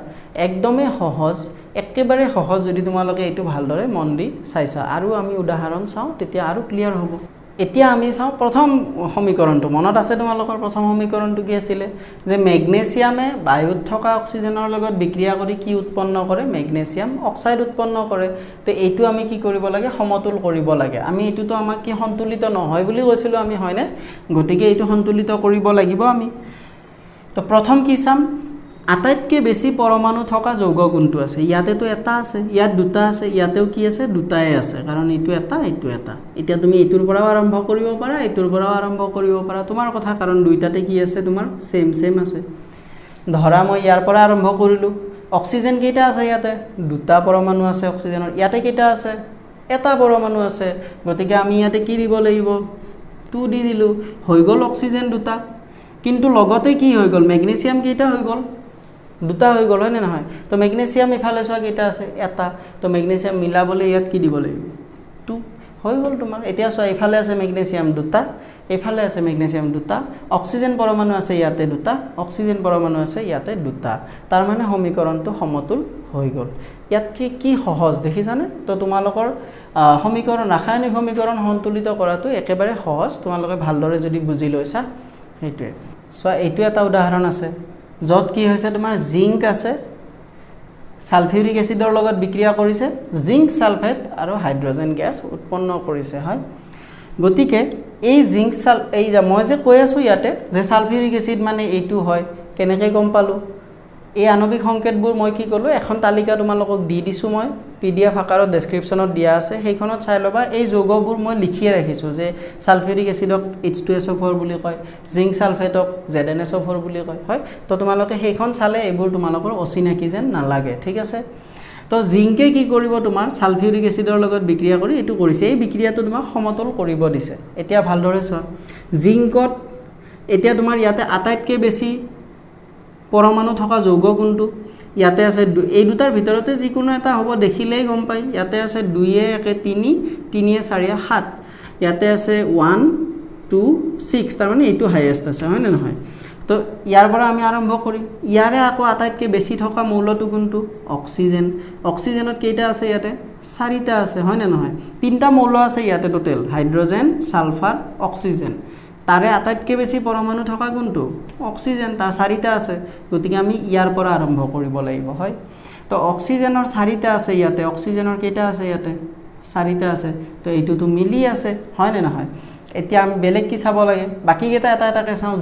একদমই সহজ একেবাৰে সহজ যদি তোমালোকে এইটো ভালদৰে মন দি চাইছা আৰু আমি উদাহৰণ চাওঁ তেতিয়া আৰু ক্লিয়াৰ হ'ব এতিয়া আমি চাওঁ প্ৰথম সমীকৰণটো মনত আছে তোমালোকৰ প্ৰথম সমীকৰণটো কি আছিল যে মেগনেছিয়ামে বায়ুত থকা অক্সিজেনৰ লগত বিক্ৰিয়া কৰি কি উৎপন্ন কৰে মেগনেছিয়াম অক্সাইড উৎপন্ন কৰে তে এইটো আমি কি কৰিব লাগে সমতুল কৰিব লাগে আমি এইটোতো আমাক কি সন্তুলিত নহয় বুলি কৈছিলো আমি হয়নে গতিকে এইটো সন্তুলিত কৰিব লাগিব আমি তো প্ৰথম কি চাম আটাইতকৈ বেছি পৰমাণু থকা যৌগ কোনটো আছে ইয়াতেতো এটা আছে ইয়াত দুটা আছে ইয়াতেও কি আছে দুটাই আছে কাৰণ এইটো এটা এতিয়া তুমি এইটোৰ পৰাও আৰম্ভ কৰিব পাৰা এইটোৰ পৰাও আৰম্ভ কৰিব পাৰা তোমাৰ কথা কাৰণ দুইটাতে কি আছে তোমাৰ সেম আছে ধৰা মই ইয়াৰ পৰা আৰম্ভ কৰিলো অক্সিজেন কেইটা আছে ইয়াতে দুটা পৰমাণু আছে অক্সিজেনৰ ইয়াতে কেইটা আছে এটা পৰমাণু আছে গতিকে আমি ইয়াতে কি দিব লাগিব 2 দি দিলো হৈ গল অক্সিজেন দুটা কিন্তু লগতে কি হৈ গল ম্যাগনেসিয়াম কেইটা হৈ গল দুটা হৈ গল হয় নহয় তো ম্যাগনেসিয়াম ইফালে সোৱা কেইটা আছে এটা তো ম্যাগনেসিয়াম মিলাবলৈ ইয়াত কি দিব লাগিব 2 হৈ গল তোমাৰ এতিয়া সোৱা ইফালে আছে ম্যাগনেসিয়াম দুটা এফালে আছে ম্যাগনেসিয়াম দুটা অক্সিজেন পৰমাণু আছে ইয়াতে দুটা অক্সিজেন পৰমাণু আছে ইয়াতে দুটা তাৰ মানে সমীকৰণটো সমতুল হৈ গল ইয়াত কি সহজ দেখিছানে তো তোমালোকৰ সমীকৰণ ৰাসায়নিক সমীকৰণ সন্তুলিত কৰাটো একেবাৰে সহজ তোমালোকে ভালদৰে যদি বুজি লৈছা হেইটোৱে সো এইটো এটা উদাহৰণ আছে যত কি হৈছে তোমাৰ জিংক আছে সালফিউৰিক এসিডৰ লগত বিক্ৰিয়া কৰিছে জিংক সালফেট আৰু হাইড্ৰজেন গেছ উৎপন্ন কৰিছে হয় গতিকে এই জিংক সাল এই যে মই যে কৈ আছো ইয়াতে যে সালফিউৰিক এসিড মানে এইটো হয় কেনেকৈ গম পালো এই আণবিক সংকেতবোৰ মই কি কলো এখন তালিকা তোমালোকক দি দিছো মই পিডিএফ আকাৰত ডেসক্ৰিপচনত দিয়া আছে সেইখনত চাই লবা এই যৌগবোৰ মই লিখিয়ে ৰাখিছো যে সালফিউৰিক এসিডক H2SO4 বুলি কয় জিংক সালফেটক ZnSO4 বুলি কয় হয় তো তোমালোকে সেইখন চালে এইবোৰ তোমালোকৰ অচিনাকি যেন নালাগে ঠিক আছে তো জিংকে কি কৰিব তোমাৰ সালফিউৰিক এসিডৰ লগত বিক্ৰিয়া কৰি এটো কৰিছে এই বিক্ৰিয়াটো তোমাক সমতল কৰিব দিছে এতিয়া ভালদৰে চোৱা জিংকত এতিয়া তোমাৰ ইয়াতে আটাইতকৈ বেছি পৰমাণু থকা যৌগ কোনটো ইয়াতে আছে এই দুটাৰ ভিতৰতে যিকোনো এটা হ'ব দেখিলেই গম পাই ইয়াতে আছে 2 এ 1 3 3 এ 4 এ 7 ইয়াতে আছে 1 2 6 তাৰ মানে এইটো হাইয়েস্ট আছে হয় না নহয় তো ইয়াৰ পৰা আমি আৰম্ভ কৰিম ইয়াৰে আকৌ আটাইতকৈ বেছি থকা মৌলটো কোনটো অক্সিজেন অক্সিজেনত কেইটা আছে ইয়াতে 4টা আছে হয় না নহয় তিনটা মৌল আছে ইয়াতে টোটাল হাইড্ৰজেন সালফাৰ অক্সিজেন তাৰে আটাইতকৈ বেছি পৰমাণু থকা কোনটো অক্সিজেন তাৰ 4টা আছে গতিকে আমি ইয়াৰ পৰা আৰম্ভ কৰিব লাগিব হয় তো অক্সিজেনৰ 4টা আছে ইয়াতে অক্সিজেনৰ কেইটা আছে ইয়াতে 4টা আছে তো এইটোটো মিলি আছে হয় না নহয় এতিয়া আমি বেলেগ কি চাব লাগে বাকি কেইটা এটাকে চাও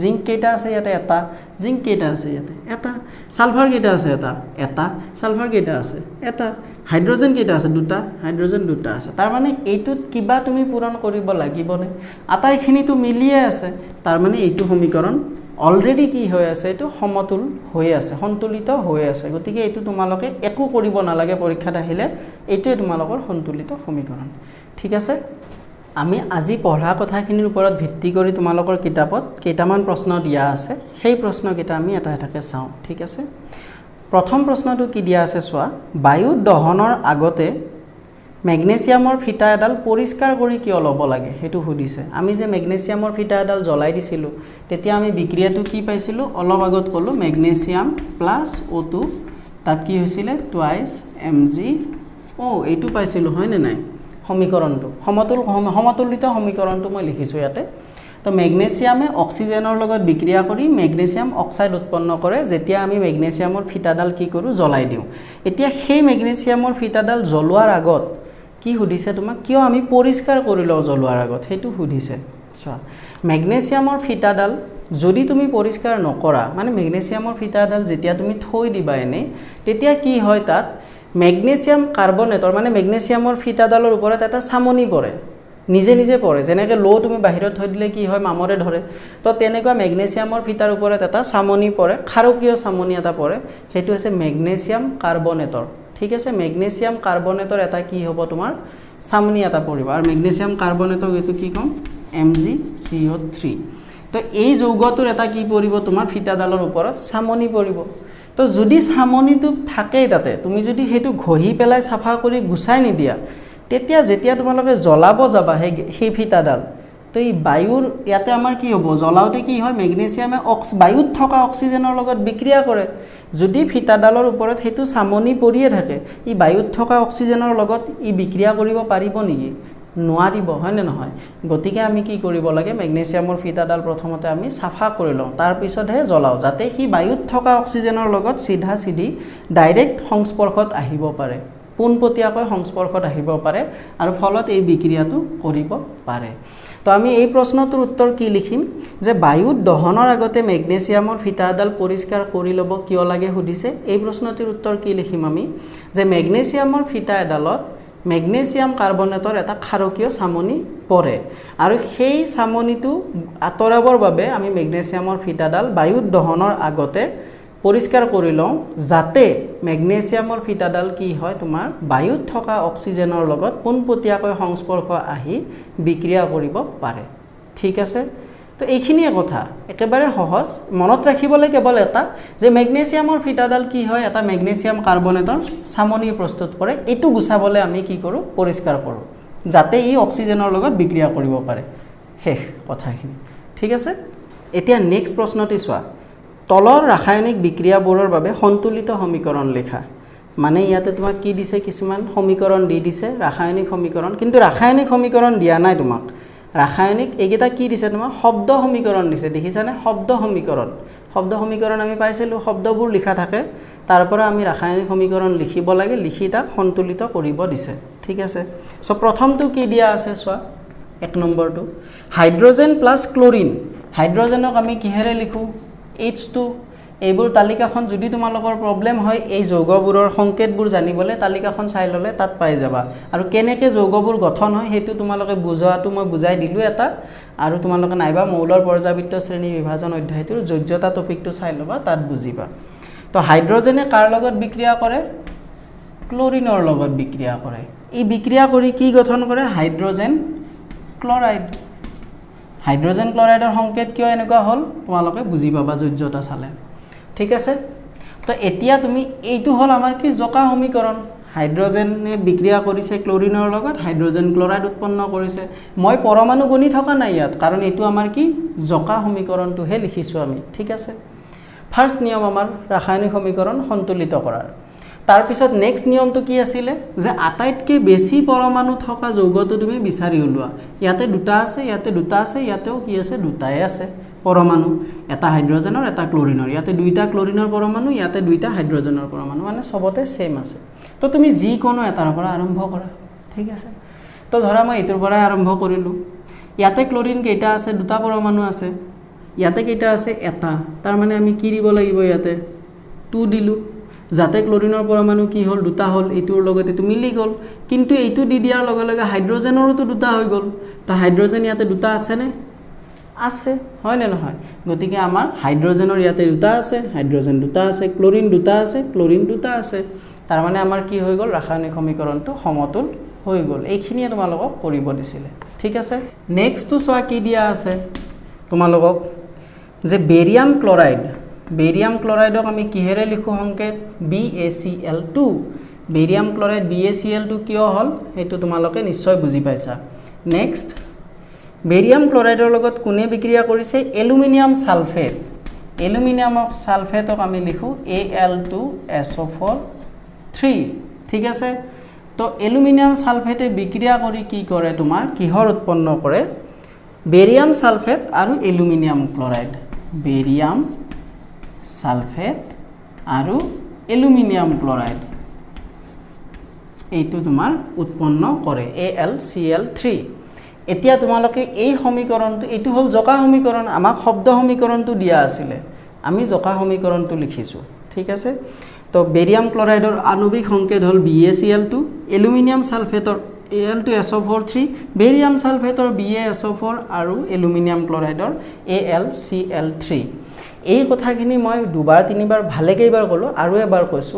জিংক কেইটা আছে ইয়াতে এটা জিংক কেইটা আছে ইয়াতে এটা সালফাৰ কেইটা আছে এটা সালফাৰ কেইটা আছে এটা হাইড্ৰজেন কেইটা আছে দুটা হাইড্ৰজেন দুটা আছে তাৰ মানে এইটোত কিবা তুমি পূৰণ কৰিব লাগিবনে আটাইখিনিটো মিলিয়ে আছে তাৰ মানে এইটো সমীকৰণ অলৰেডি কি হৈ আছে এটো সমতুল হৈ আছে সন্তুলিত হৈ আছে গতিকে এইটো তোমালোকে একো কৰিব নালাগে পৰীক্ষাত আহিলে এইটোৱে তোমালোকৰ সন্তুলিত সমীকৰণ ঠিক আছে আমি আজি পঢ়া কথাখিনিৰ ওপৰত ভিত্তি কৰি তোমালোকৰ কিতাপত কেইটামান প্ৰশ্ন দিয়া আছে সেই প্ৰশ্ন কেইটা আমি এটা এটাকে চাওঁ ঠিক আছে প্ৰথম প্ৰশ্নটো কি দিয়া আছে চোৱা বায়ু দহনৰ আগতে ম্যাগনেসিয়ামৰ ফিটা এডাল পৰিষ্কাৰ কৰি কিয় ল'ব লাগে হেতু সুধিছে আমি যে ম্যাগনেসিয়ামৰ ফিটা এডাল জ্বলাই দিছিলো তেতিয়া আমি বিক্ৰিয়াটো কি পাইছিলো অলপ আগত কলো ম্যাগনেসিয়াম প্লাস O2 তাত কি হৈছিলে টুৱাইস MgO এইটো পাইছিলো হয় নে নাই সমীকৰণটো সমতুলিত সমীকৰণটো মই লিখিছো ইয়াতে তো ম্যাগনেসিয়ামে অক্সিজেনৰ লগত বিক্ৰিয়া কৰি ম্যাগনেসিয়াম অক্সাইড উৎপন্ন কৰে যেতিয়া আমি ম্যাগনেসিয়ামৰ ফিটাডাল কি কৰো জ্বলাই দিও এতিয়া সেই ম্যাগনেসিয়ামৰ ফিটাডাল জ্বলোৱাৰ আগত কি সুধিছে তোমাক কিয় আমি পৰিষ্কাৰ কৰি লও জ্বলোৱাৰ আগত হেতু সুধিছে চোৱা ম্যাগনেসিয়ামৰ ফিটাডাল যদি তুমি পৰিষ্কাৰ নকৰা মানে ম্যাগনেসিয়ামৰ ফিটাডাল যেতিয়া তুমি থৈ দিবা এনে তেতিয়া কি হয় তাত ম্যাগনেসিয়াম কাৰ্বনেটৰ মানে ম্যাগনেসিয়ামৰ ফিটাডালৰ ওপৰত এটা সামনি পৰে নিজে নিজে পৰে যেনেকৈ লো তুমি বাহিৰত থৈ দিলে কি হয় মামৰে ধৰে তো তেনেকুৱা ম্যাগনেসিয়ামৰ ফিটাৰ ওপৰত এটা সামনি পৰে খাৰকীয় সামনি এটা পৰে হেতু হৈছে ম্যাগনেসিয়াম কাৰ্বনেটৰ ঠিক আছে ম্যাগনেসিয়াম কাৰ্বনেটৰ এটা কি হ'ব তোমাৰ সামনি এটা পৰিব আৰু ম্যাগনেসিয়াম কাৰ্বনেটক এটো কি কম MgCO3 তো এই যৌগটোৰ এটা কি পৰিব তোমাৰ ফিটাডালৰ ওপৰত সামনি পৰিব তো যদি সামনিটো থাকে তাতে তুমি যদি হেতু ঘহি পেলাই সাফা কৰি গুছাই নিদিয়া তেতিয়া যেতিয়া তোমালোকে জ্বলাব যাবা সেই ফিটাডাল তো এই বায়ুৰ ইয়াতে আমাৰ কি হ'ব জ্বলাওতে কি হয় ম্যাগনেসিয়ামে বায়ুত থকা অক্সিজেনৰ লগত বিক্ৰিয়া কৰে যদি ফিটাডালৰ ওপৰত হেতু সামনি পৰিয়ে থাকে ই বায়ুত থকা অক্সিজেনৰ লগত ই বিক্ৰিয়া কৰিব পাৰিব নেকি নোৱাৰিব হয় নে নহয় গতিকে আমি কি কৰিব লাগে ম্যাগনেসিয়ামৰ ফিটাডাল প্ৰথমতে আমি সাফা কৰি লওঁ তাৰ পিছতহে জ্বলাও যাতে হি বায়ুত থকা অক্সিজেনৰ লগত সিধা সিধি ডাইৰেক্ট সংস্পৰ্শত আহিব পাৰে পোনপটীয়াকৈ সংস্পৰ্শত আহিব পাৰে আৰু ফলত এই বিক্ৰিয়াটো কৰিব পাৰে তো তো আমি এই প্ৰশ্নটোৰ উত্তৰ কি লিখিম যে বায়ুত দহনৰ আগতে মেগনেছিয়ামৰ ফিটা এডাল পৰিষ্কাৰ কৰি ল'ব কিয় লাগে সুধিছে এই প্ৰশ্নটোৰ উত্তৰ কি লিখিম আমি যে মেগনেছিয়ামৰ ফিটা এডালত মেগনেছিয়াম কাৰ্বনেটৰ এটা ক্ষাৰকীয় চামনি পৰে আৰু সেই চামনিটো আঁতৰাবৰ বাবে আমি মেগনেছিয়ামৰ ফিটাডাল বায়ুত দহনৰ আগতে পৰিষ্কাৰ কৰি লওঁ যাতে মেগনেছিয়ামৰ ফিটাডাল কি হয় তোমাৰ বায়ুত থকা অক্সিজেনৰ লগত পোনপটীয়াকৈ সংস্পৰ্শ আহি বিক্ৰিয়া কৰিব পাৰে ঠিক আছে তো এইখিনিয়ে কথা একেবাৰে সহজ মনত ৰাখিবলৈ কেৱল এটা যে মেগনেছিয়ামৰ ফিটাডাল কি হয় এটা মেগনেছিয়াম কাৰ্বনেটৰ চামনি প্ৰস্তুত কৰে এইটো গুচাবলৈ আমি কি কৰোঁ পৰিষ্কাৰ কৰোঁ যাতে ই অক্সিজেনৰ লগত বিক্ৰিয়া কৰিব পাৰে শেষ কথাখিনি ঠিক আছে এতিয়া নেক্সট প্ৰশ্নটি চোৱা তলৰ ৰাসায়নিক বিক্ৰিয়াবোৰৰ বাবে সন্তুলিত সমীকৰণ লিখা মানে ইয়াতে তোমাক কি দিছে কিছুমান সমীকৰণ দি দিছে ৰাসায়নিক সমীকৰণ কিন্তু ৰাসায়নিক সমীকৰণ দিয়া নাই তোমাক ৰাসায়নিক এইকেইটা কি দিছে তোমাক শব্দ সমীকৰণ দিছে দেখিছানে শব্দ সমীকৰণ আমি পাইছিলোঁ শব্দবোৰ লিখা থাকে তাৰ পৰা আমি ৰাসায়নিক সমীকৰণ লিখিব লাগে লিখি তাক সন্তুলিত কৰিব দিছে ঠিক আছে সো প্ৰথমটো কি দিয়া আছে চোৱা এক নম্বৰটো হাইড্ৰোজেন প্লাছ ক্লোৰিন হাইড্ৰোজেনক আমি কিহেৰে লিখো H2 এইবোৰ তালিকাখন যদি তোমালোকৰ প্ৰবলেম হয় এই যৌগবোৰৰ সংকেতবোৰ জানিবলৈ তালিকাখন চাই ললে তাত পাই যাবা আৰু কেনেকৈ যৌগবোৰ গঠন হয় হেতু তোমালোকে বুজোৱাটো মই বুজাই দিলো এটা আৰু তোমালোকে নাইবা মৌলৰ পৰ্যাবৃত্ত শ্ৰেণী বিভাজন অধ্যায়টোৰ যোগ্যতা টপিকটো চাই লবা তাত বুজিবা তো হাইড্ৰোজেনে কাৰ লগত বিক্ৰিয়া কৰে ক্লোৰিনৰ লগত বিক্ৰিয়া কৰে এই বিক্ৰিয়া কৰি কি গঠন কৰে হাইড্ৰোজেন ক্লোৰাইড হাইড্ৰোজেন ক্লোৰাইডৰ সংকেত কিয় এনেকুৱা হল তোমালোকে বুজি পাবা যোগ্যতা চালে ঠিক আছে তো এতিয়া তুমি এইটো হল আমাৰ কি জকা সমীকৰণ হাইড্ৰোজেনে বিক্ৰিয়া কৰিছে ক্লোৰিনৰ লগত হাইড্ৰোজেন ক্লোৰাইড উৎপন্ন কৰিছে মই পৰমাণু গণি থকা নাই ইয়াত কাৰণ এইটো আমাৰ কি জকা সমীকৰণটোহে লিখিছো আমি ঠিক আছে ফাৰ্স্ট নিয়ম আমাৰ ৰাসায়নিক সমীকৰণ সন্তুলিত কৰাৰ তাৰ পিছত নেক্সট নিয়মটো কি আছিল যে আটাইতকৈ বেছি পৰমাণু থকা যৌগটো তুমি বিচাৰি উলোৱা ইয়াতে দুটা আছে ইয়াতেও কি আছে দুটাই আছে পৰমাণু এটা হাইড্ৰোজেনৰ এটা ক্লোৰিনৰ ইয়াতে দুইটা ক্লোৰিনৰ পৰমাণু ইয়াতে দুইটা হাইড্ৰোজেনৰ পৰমাণু মানে সবতে সেম আছে তো তুমি যি কোনো এটাৰ পৰা আৰম্ভ কৰা ঠিক আছে তো ধৰা মই এটোৰ পৰা আৰম্ভ কৰিলো ইয়াতে ক্লোৰিন কেইটা আছে দুটা পৰমাণু আছে ইয়াতে কেইটা আছে এটা তাৰ মানে আমি কি দিব লাগিব ইয়াতে 2 দিলু যাতে ক্লোৰিনৰ পৰমাণু কি হল দুটা হল এইটোৰ লগতে তুমি মিলি গল কিন্তু এইটো দি দিয়াৰ লগে লগে হাইড্ৰোজেনৰো দুটা হৈ গল তা হাইড্ৰোজেন ইয়াতে দুটা আছে নে আছে হয় নে নহয় গতিকে আমাৰ হাইড্ৰোজেনৰ ইয়াতে দুটা আছে হাইড্ৰোজেন দুটা আছে ক্লোৰিন দুটা আছে ক্লোৰিন দুটা আছে তাৰ মানে আমাৰ কি হৈ গল ৰাসায়নিক সমীকৰণটো সমতুল হৈ গল এইখিনিয়ে তোমালোকক কৰিব দিছিলে ঠিক আছে নেক্সট তো চোৱা কি দিয়া আছে তোমালোকক যে বেৰিয়াম ক্লোৰাইডক আমি কিহেৰে লিখো সংকেত BaCl2 বেৰিয়াম ক্লোৰাইড BaCl2 কিয় হল হেতু তোমালোকে নিশ্চয় বুজি পাইছা নেক্সট বেৰিয়াম ক্লোৰাইডৰ লগত কোনে বিক্ৰিয়া কৰিছে এলুমিনিয়াম সালফেটক আমি লিখো Al2SO4 ঠিক আছে তো এলুমিনিয়াম সালফেটে বিক্ৰিয়া কৰি কি কৰে তোমাৰ কিহৰ উৎপন্ন কৰে বেৰিয়াম সালফেট আৰু এলুমিনিয়াম ক্লোৰাইড বেৰিয়াম সালফেট আৰু এলুমিনিয়াম ক্লোৰাইড এইটো তোমাৰ উৎপন্ন কৰে AlCl3 এতিয়া তোমালোকে এই সমীকৰণটো এইটো হল জকা সমীকৰণ আমাক শব্দ সমীকৰণটো দিয়া আছিল আমি জকা সমীকৰণটো লিখিছো ঠিক আছে তো বেৰিয়াম ক্লোৰাইডৰ আণবিক সংকেত হল BaCl2 aluminium সালফেটৰ Al2SO4 barium সালফেটৰ BaSO4 আৰু এলুমিনিয়াম ক্লোৰাইডৰ AlCl3 এই কথাখিনি মই দুবাৰ তিনিবাৰ ভালে কেইবাৰ কলো আৰু এবাৰ কৈছো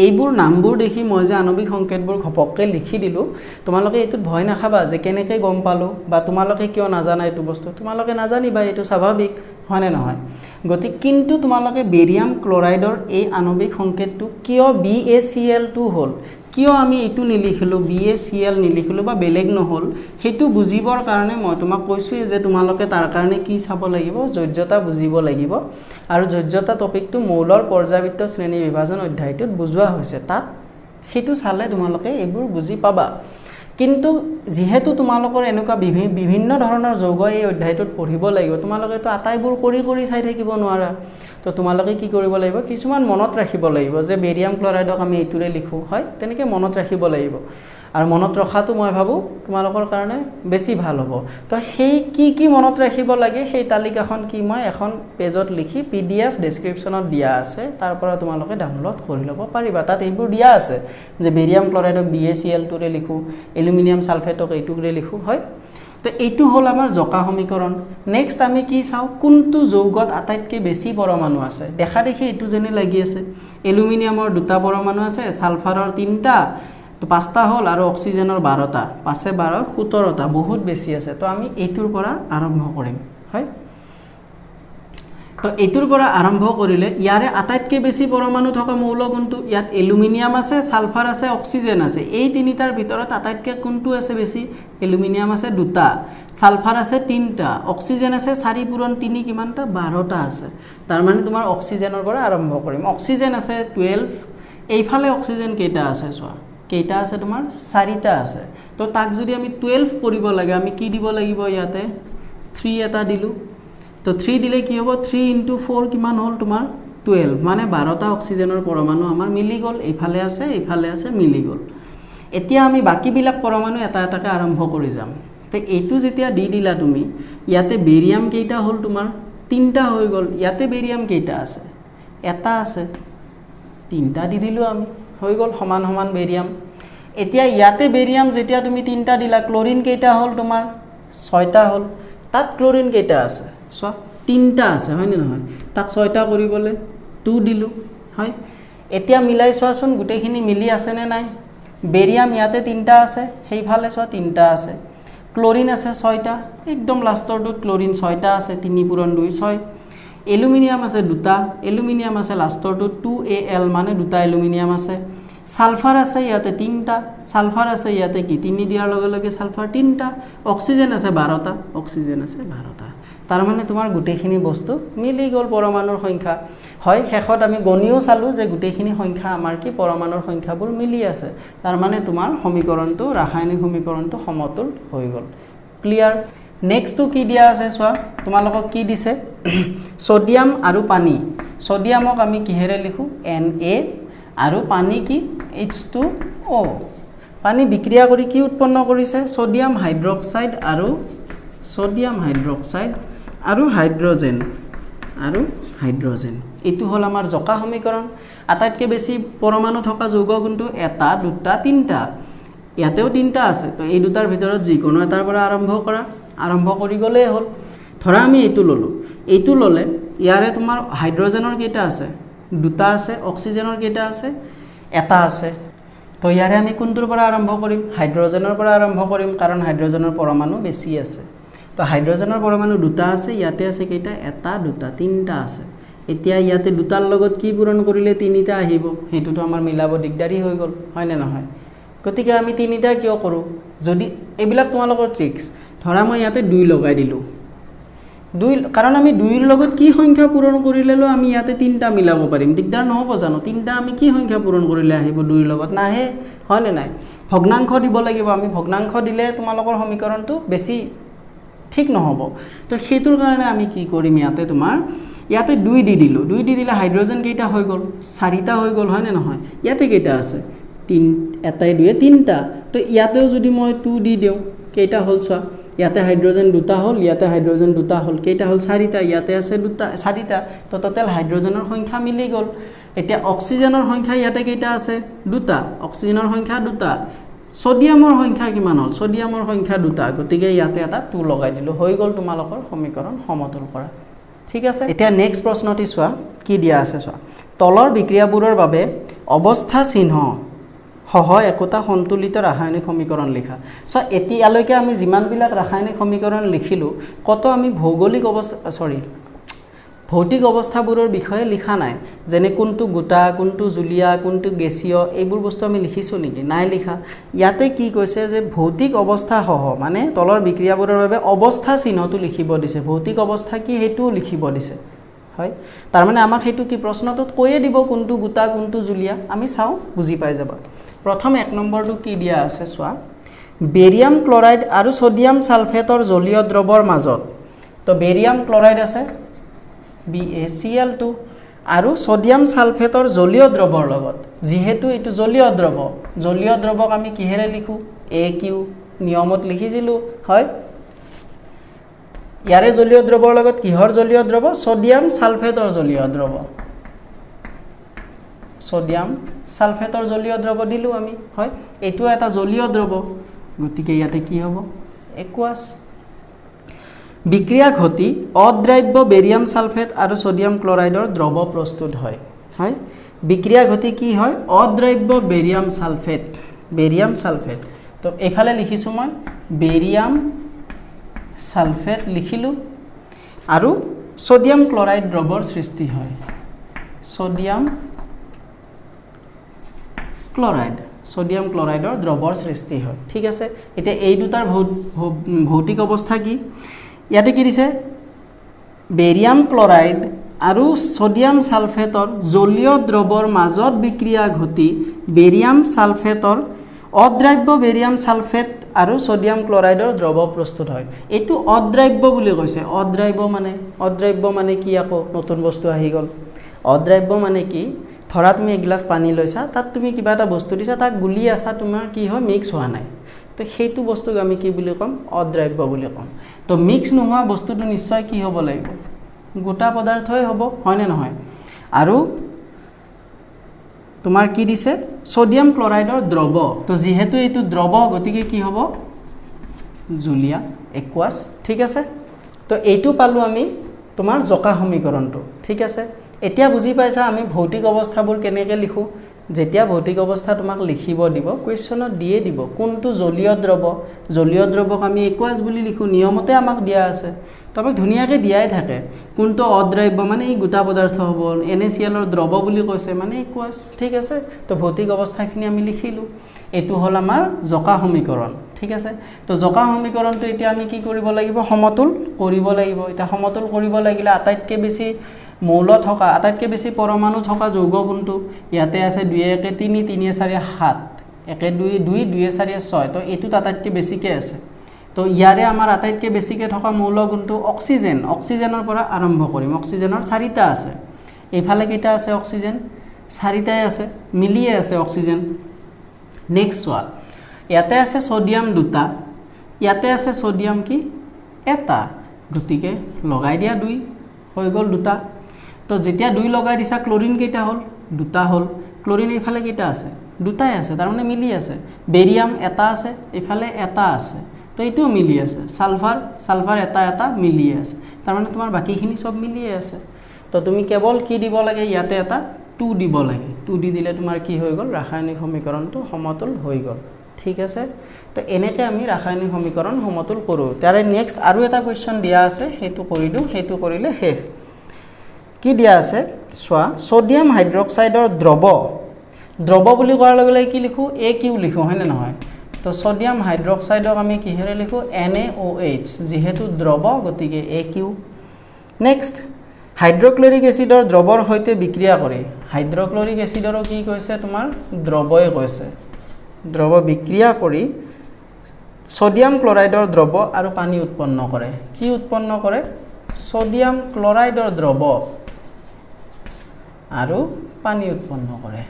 এইবোৰ নামবোৰ দেখি মই যে আণবিক সংকেতবোৰ ঘপককে লিখি দিলো তোমালোকে এটো ভয় নাখাবা যে কেনেকৈ গম পালো বা তোমালোকে কিয় নাজানা এটো বস্তু তোমালোকে নাজানিবা এটো স্বাভাৱিক হয় নে নহয় গতি কিন্তু তোমালোকে বেৰিয়াম ক্লোৰাইডৰ এই আণবিক সংকেতটো কিয় BaCl2 হল কিয় আমি এটো নিলিখিলো BaCl নিলিখিলো বা বেলেগ নহল হেতু বুজিবৰ কাৰণে মই তোমাক কৈছো যে তোমালোকে তাৰ কাৰণে কি চাব লাগিব যোগ্যতা বুজিব লাগিব আৰু যোগ্যতা টপিকটো মৌলৰ পৰ্যাবৃত্ত শ্ৰেণী বিভাজন অধ্যায়টোত বুজোৱা হৈছে তাত হেতু চালে তোমালোকে এইবোৰ বুজি পাবা কিন্তু যেহেতু তোমালোকৰ এনেকুৱা বিভিন্ন ধৰণৰ যৌগ এই অধ্যায়টোত পঢ়িব লাগিব তোমালোকে তো আটাইবোৰ কৰি চাই থাকিব নোৱাৰা তো তোমালোকে কি কৰিব লাগিব কিছুমান মনত ৰাখিব লাগিব যে বেৰিয়াম ক্লোৰাইডক আমি এইটোৰে লিখো হয় তেনেকৈ মনত ৰাখিব লাগিব আৰু মনত ৰখাটো মই ভাবো তোমালোকৰ কাৰণে বেছি ভাল হ'ব তো সেই কি মনত ৰাখিব লাগে সেই তালিকাখন কি মই এখন পেজত লিখি PDF ডেসক্ৰিপচনত দিয়া আছে তাৰ পৰা তোমালোকে ডাউনলোড কৰি ল'ব পাৰিবা তাত এইবোৰ দিয়া আছে যে বেৰিয়াম ক্লৰাইডক BaCl2 ৰে লিখো এলুমিনিয়াম সালফেটক এইটোৰে লিখো হয় তো এইটো হল আমাৰ জকা সমীকৰণ নেক্সট আমি কি চাও কোনটো যৌগত আটাইতকৈ বেছি পৰমাণু আছে দেখা দেখি এইটো যেনে লাগি আছে এলুমিনিয়ামৰ দুটা পৰমাণু আছে সালফাৰৰ তিনটা তো পাঁচটা হল আৰু অক্সিজেনৰ 12টা 5 12 17টা বহুত বেছি আছে তো আমি এইটোৰ পৰা আৰম্ভ কৰিম হয় তো এইটোৰ পৰা আৰম্ভ কৰিলে ইয়াৰে আটাইতকৈ বেছি পৰমাণু থকা মৌল কোনটো ইয়াত এলুমিনিয়াম আছে সালফাৰ আছে অক্সিজেন আছে এই তিনিটাৰ ভিতৰত আটাইতকৈ কোনটো আছে বেছি এলুমিনিয়াম আছে দুটা সালফাৰ আছে তিনটা অক্সিজেন আছে 4 পূৰণ 3 কিমানটা 12টা আছে তাৰ মানে তোমাৰ অক্সিজেনৰ পৰা আৰম্ভ কৰিম অক্সিজেন আছে 12 এইফালে অক্সিজেন কেইটা আছে চোৱা কেইটা আছে তোমাৰ 4টা আছে তো তাক যদি আমি 12 কৰিব লাগে আমি কি দিব লাগিব ইয়াতে 3 এটা দিলু তো 3 দিলে কি হ'ব 3 * 4 কিমান হল তোমাৰ 12 মানে 12টা অক্সিজেনৰ পৰমাণু আমাৰ মিলি গল এইফালে আছে মিলি গল এতিয়া আমি বাকি বিলাক পৰমাণু এটা এটাকে আৰম্ভ কৰি যাম তো এইটো যেতিয়া দি দিলা তুমি ইয়াতে বেৰিয়াম কেইটা হল তোমাৰ 3টা হৈ গল ইয়াতে বেৰিয়াম কেইটা আছে এটা আছে 3টা দি দিলু আমি হৈ গল সমান সমান বেৰিয়াম এতিয়া ইয়াতে বেৰিয়াম যেতিয়া তুমি 3টা দিলা ক্লোৰিন কেইটা হল তোমাৰ 6টা হল তাত ক্লোৰিন কেইটা আছে সো 3টা আছে হয় না নহয় তাক 6টা কৰিবলে 2 দিলু হয় এতিয়া মিলাই চোৱাচোন গুটেখিনি মিলি আছে নে নাই বেৰিয়াম ইয়াতে 3টা আছে সেইফালে চোৱা 3টা আছে ক্লোৰিন আছে 6টা একদম লাষ্টৰটোত ক্লোৰিন 6টা আছে 3 পূৰণ 2 6 এলুমিনিয়াম আছে দুটা এলুমিনিয়াম আছে লাষ্টৰটোত 2Al মানে দুটা এলুমিনিয়াম আছে সালফাৰ আছে ইয়াতে 3টা সালফাৰ আছে ইয়াতে কি 3 দিয়াৰ লগে লগে সালফাৰ 3টা অক্সিজেন আছে 12টা অক্সিজেন আছে 12টা তাৰ মানে তোমাৰ গুটেখিনি বস্তু মিলি গল পৰমাণুৰ সংখ্যা হয় হেখত আমি গণিও চালু যে গুটেখিনি সংখ্যা আমাৰ কি পৰমাণুৰ সংখ্যাবোৰ মিলি আছে তাৰ মানে তোমাৰ সমীকৰণটো ৰাসায়নিক সমীকৰণটো সমতুল হৈ গল ক্লিয়াৰ নেক্সট টু কি দিয়া আছে চোৱা তোমালোকক কি দিছে সোডিয়াম আৰু পানী সোডিয়ামক আমি কিহেৰে লিখো Na আৰু পানী কি H2O পানী বিক্ৰিয়া কৰি কি উৎপন্ন কৰিছে সোডিয়াম হাইড্ৰক্সাইড আৰু হাইড্ৰোজেন এটো হল আমাৰ জকা সমীকৰণ আটাইতকৈ বেছি পৰমাণু থকা যৌগ কোনটো এটা দুটা তিনটা ইয়াতেও তিনটা আছে তো এই দুটাৰ ভিতৰত যিকোনো এটাৰ পৰা আৰম্ভ কৰি গলে হল ধৰা আমি এইটো ললে ইয়াৰে তোমাৰ হাইড্ৰোজেনৰ কেইটা আছে দুটা আছে অক্সিজেনৰ কেইটা আছে এটা আছে তো ইয়াৰে আমি কোনটোৰ পৰা আৰম্ভ কৰিম হাইড্ৰোজেনৰ পৰা আৰম্ভ কৰিম কাৰণ হাইড্ৰোজেনৰ পৰমাণু বেছি আছে তো হাইড্ৰোজেনৰ পৰমাণু দুটা আছে ইয়াতে আছে কেইটা এটা দুটা তিনটা আছে এতিয়া ইয়াতে দুটাৰ লগত কি পূৰণ কৰিলে তিনিটা আহিব হেতুটো আমাৰ মিলাব দিগদাৰি হৈ গল হয় নে নহয় গতিকে আমি তিনিটা কিয় কৰো যদি এবিলাক তোমালোকৰ ট্ৰিক্স ধৰা মই ইয়াতে 2 লগাই দিলু 2 কাৰণ আমি 2 ৰ লগত কি সংখ্যা পূৰণ কৰিলেলো আমি ইয়াতে 3টা মিলাব পাৰিম দিগদাৰ নহব জানো 3টা আমি কি সংখ্যা পূৰণ কৰিলে আহিব 2 ৰ লগত নাহে হয় নে নাই ভগ্নাংশ দিব লাগিব আমি ভগ্নাংশ দিলে তোমালোকৰ সমীকৰণটো বেছি ঠিক নহব তো হেতুৰ কাৰণে আমি কি কৰিম ইয়াতে তোমাৰ ইয়াতে 2 দি দিলু 2 দি দিলে হাইড্ৰোজেন কেইটা হৈ গল 4টা হৈ গল হয় নে নহয় ইয়াতে কেইটা আছে 3 এটাই 2 3টা তো ইয়াতেও যদি মই 2 দি দিও কেইটা হল চোৱা ইয়াতে হাইড্ৰোজেন দুটা হল ইয়াতে হাইড্ৰোজেন দুটা হল কেইটা হল 4টা ইয়াতে আছে দুটা 4টা তো টোটাল হাইড্ৰোজেনৰ সংখ্যা মিলি গল এতিয়া অক্সিজেনৰ সংখ্যা ইয়াতে কেইটা আছে দুটা অক্সিজেনৰ সংখ্যা দুটা সোডিয়ামৰ সংখ্যা কিমান হল সোডিয়ামৰ সংখ্যা দুটা গতিকে ইয়াতে এটা 2 লগাই দিলো হৈ গল তোমালোকৰ সমীকৰণ সমতুল কৰা ঠিক আছে এতিয়া নেক্সট প্ৰশ্নটি চোৱা কি দিয়া আছে চোৱা তলৰ বিক্ৰিয়াবোৰৰ বাবে অৱস্থা চিহ্ন সহ একোটা সন্তুলিত ৰাসায়নিক সমীকৰণ লিখা সো এতিয়ালৈকে আমি যিমান বিলাক ৰাসায়নিক সমীকৰণ লিখিলো কত আমি ভৌতিক অৱস্থাবোৰৰ বিষয়ে লিখা নাই যেনে কোনটো গোটা কোনটো জুলিয়া কোনটো গেছীয় এইবোৰ বস্তু আমি লিখিছো নেকি নাই লিখা ইয়াতে কি কৈছে যে ভৌতিক অৱস্থা সহ মানে তলৰ বিক্ৰিয়াবোৰৰ বাবে অৱস্থা চিহ্নটো লিখিব দিছে ভৌতিক অৱস্থা কি হেতু লিখিব দিছে হয় তাৰ মানে আমাক হেতু কি প্ৰশ্নটোত কৈয়ে দিব কোনটো গোটা কোনটো জুলিয়া আমি চাও বুজি পাই যাবা প্ৰথম 1 নম্বৰটো কি দিয়া আছে চোৱা বেৰিয়াম ক্লোৰাইড আৰু সোডিয়াম সালফেটৰ জলীয় দ্ৰৱৰ মাজত তো বেৰিয়াম ক্লোৰাইড আছে BaCl2 আৰু সোডিয়াম সালফেটৰ জলীয় দ্ৰৱৰ লগত যেহেতু এটো জলীয় দ্ৰৱক আমি কিহেৰে লিখো AQ নিয়মত লিখিছিলো হয় ইয়াৰে জলীয় দ্ৰৱৰ লগত কিহৰ জলীয় দ্ৰৱ সোডিয়াম সালফেটৰ জলীয় দ্ৰৱ সোডিয়াম সালফেটৰ জলীয় দ্ৰৱ দিলো আমি হয় এটো এটা জলীয় দ্ৰৱ গতিকে ইয়াতে কি হ'ব একুয়াছ বিক্ৰিয়া ঘটি অদ্ৰাব্য বেৰিয়াম সালফেট আৰু সোডিয়াম ক্লোৰাইডৰ দ্ৰৱ প্ৰস্তুত হয় হয় বিক্ৰিয়া ঘটি কি হয় অদ্ৰাব্য বেৰিয়াম সালফেট তো এফালে লিখিছো মই বেৰিয়াম সালফেট লিখিলো আৰু সোডিয়াম ক্লোৰাইড দ্ৰৱৰ সৃষ্টি হয় সোডিয়াম ক্লোৰাইডৰ দ্ৰৱৰ সৃষ্টি হয় ঠিক আছে এতিয়া এই দুটাৰ ভৌতিক অৱস্থা কি ইয়াতে কি দিছে বেৰিয়াম ক্লোৰাইড আৰু সোডিয়াম সালফেটৰ জলীয় দ্ৰৱৰ মাজত বিক্ৰিয়া ঘটি বেৰিয়াম সালফেটৰ অদ্ৰাব্য বেৰিয়াম সালফেট আৰু সোডিয়াম ক্লোৰাইডৰ দ্ৰৱ প্ৰস্তুত হয় এটো অদ্ৰাব্য বুলি কৈছে অদ্ৰাব্য মানে কি আকৌ নতুন বস্তু আহি গল অদ্ৰাব্য মানে কি ধৰা তুমি এক গ্লাস পানী লৈছা তাত তুমি কিবা এটা বস্তু দিছা তাক গুলি আছা তোমাৰ কি হয় মিক্স হোৱা নাই তো সেইটো বস্তুক আমি কি বুলি কম অদ্ৰাব্য বুলি কম তো মিক্স নোহোৱা বস্তুটো নিশ্চয় কি হ'ব লাগিব গোটা পদাৰ্থই হ'ব হয়নে নহয় আৰু তোমাৰ কি দিছে সোডিয়াম ক্লোৰাইডৰ দ্ৰৱ তো যেহেতু এইটো দ্ৰৱ গতিকে কি হ'ব জুলিয়া একুয়াছ ঠিক আছে তো এইটো পালো আমি তোমাৰ জকা সমীকৰণটো ঠিক আছে এতিয়া বুজি পাইছা আমি ভৌতিক অৱস্থাবোৰ কেনেকৈ লিখো যেতিয়া ভৌতিক অৱস্থা তোমাক লিখিব দিব কোৱেশ্চনত দিয়ে দিব কোনটো জলীয় দ্ৰৱক আমি একুয়াছ বুলি লিখো নিয়মতে আমাক দিয়া আছে তবে ধুনিয়াকে দিয়াই থাকে কোনটো অদ্ৰাব্য মানে এই গোটা পদাৰ্থ হ'ব NaCl ৰ দ্ৰৱ বুলি কৈছে মানে একুয়াছ ঠিক আছে তো ভৌতিক অৱস্থাখিনি আমি লিখিলো এটো হল আমাৰ জকা সমীকৰণ ঠিক আছে তো জকা সমীকৰণটো এতিয়া আমি কি কৰিব লাগিব সমতুল কৰিব লাগিব এটা সমতুল কৰিব লাগিলে আটাইতকৈ বেছি মৌল থকা আটাইতকৈ বেছি পৰমাণু থকা যৌগ কোনটো ইয়াতে আছে 2 1 3 3 4 7 1 2 2 2 4 6 তো এটো আটাইতকৈ বেছিকে আছে তো ইয়াৰে আমাৰ আটাইতকৈ বেছিকে থকা মৌল কোনটো অক্সিজেনৰ পৰা আৰম্ভ কৰিম অক্সিজেনৰ 4টা আছে এইফালে কেইটা আছে অক্সিজেন 4টাই আছে মিলিয়ে আছে অক্সিজেন নেক্সট ওয়া ইয়াতে আছে সোডিয়াম 2টা ইয়াতে আছে সোডিয়াম কি এটা গতিকে লগাই দিয়া 2 হৈ গল 2টা তো যেতিয়া 2 লগাই দিছা ক্লোৰিন কেইটা হল 2টা হল ক্লোৰিন এইফালে কেইটা আছে 2টাই আছে তাৰ মানে মিলি আছে বেৰিয়াম এটা আছে এইফালে এটা আছে তো এইটো মিলি আছে সালফাৰ এটা মিলি আছে তাৰ মানে তোমাৰ বাকিখিনি সব মিলি আছে তো তুমি কেৱল কি দিব লাগে ইয়াতে এটা 2 দিব লাগে 2 দি দিলে তোমাৰ কি হৈ গল ৰাসায়নিক সমীকৰণটো সমতুল হৈ গল ঠিক আছে তো এনেকৈ আমি ৰাসায়নিক সমীকৰণ সমতুল কৰো তাৰে নেক্সট আৰু এটা কোৱেশ্চন দিয়া আছে হেতু কৰি দিও হেতু কৰিলে শেষ কি দিয়া আছে সোয়া সোডিয়াম হাইড্ৰক্সাইডৰ দ্ৰৱ বুলি কোৱাৰ লগে লগে কি লিখো AQ লিখো হয় না নহয় তো সোডিয়াম হাইড্ৰক্সাইডক আমি কিহেৰে লিখো NaOH যেহেতু দ্ৰৱ গতিকে AQ নেক্সট হাইড্ৰক্লোৰিক এসিডৰ দ্ৰৱৰ সৈতে বিক্ৰিয়া কৰে হাইড্ৰক্লোৰিক এসিডৰো কি কৈছে তোমাৰ দ্ৰৱই কৈছে দ্ৰৱ বিক্ৰিয়া কৰি সোডিয়াম ক্লোৰাইডৰ দ্ৰৱ আৰু পানী উৎপন্ন কৰে কি উৎপন্ন কৰে সোডিয়াম ক্লোৰাইডৰ দ্ৰৱ আৰু পানী উৎপন্ন কৰে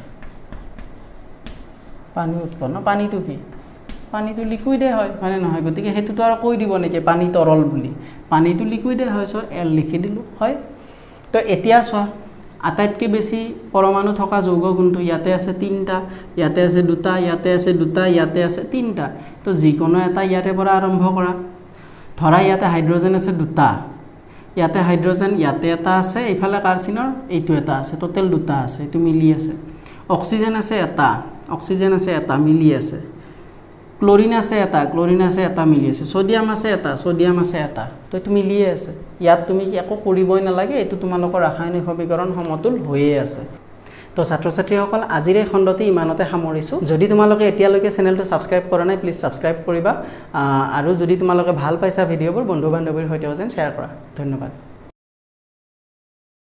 পানীটো কি পানীটো লিকুইডে হয় মানে নহয় গতিকে হেতুটো আৰু কৈ দিব নেকি পানী তৰল বুলি পানীটো লিকুইডে হয় সো L লিখি দিলো হয় তো এতিয়া সোৱা আটাইতকৈ বেছি পৰমাণু থকা যৌগ কোনটো ইয়াতে আছে 3টা ইয়াতে আছে 2টা ইয়াতে আছে 2টা ইয়াতে আছে 3টা তো যিকোনো এটা ইয়াৰে পৰা আৰম্ভ কৰা ধৰা ইয়াতে হাইড্ৰজেন আছে 2টা ইয়াতে হাইড্ৰজেন ইয়াতে এটা আছে এইফালে কাৰ্চিনৰ এইটো এটা আছে টোটাল 2টা আছে এটো মিলি আছে অক্সিজেন আছে এটা মিলি আছে ক্লোৰিন আছে এটা মিলি আছে সোডিয়াম আছে এটা তো এটো মিলি আছে ইয়াত তুমি একো কৰিবই নালাগে এটো তোমালোকৰ ৰাসায়নিক সমীকৰণ সমতুল হৈয়ে আছে তো ছাত্ৰ ছাত্ৰীসকল আজিৰ এই খণ্ডতে ইমানতে সামৰিছো যদি তোমালোকে এতিয়ালৈকে চেনেলটো সাবস্ক্ৰাইব কৰা নাই প্লিজ সাবস্ক্ৰাইব কৰিবা আৰু যদি তোমালোকে ভাল পাইছা ভিডিঅ'বোৰ বন্ধু বান্ধৱীৰ সৈতে যেন শ্বেয়াৰ কৰা ধন্যবাদ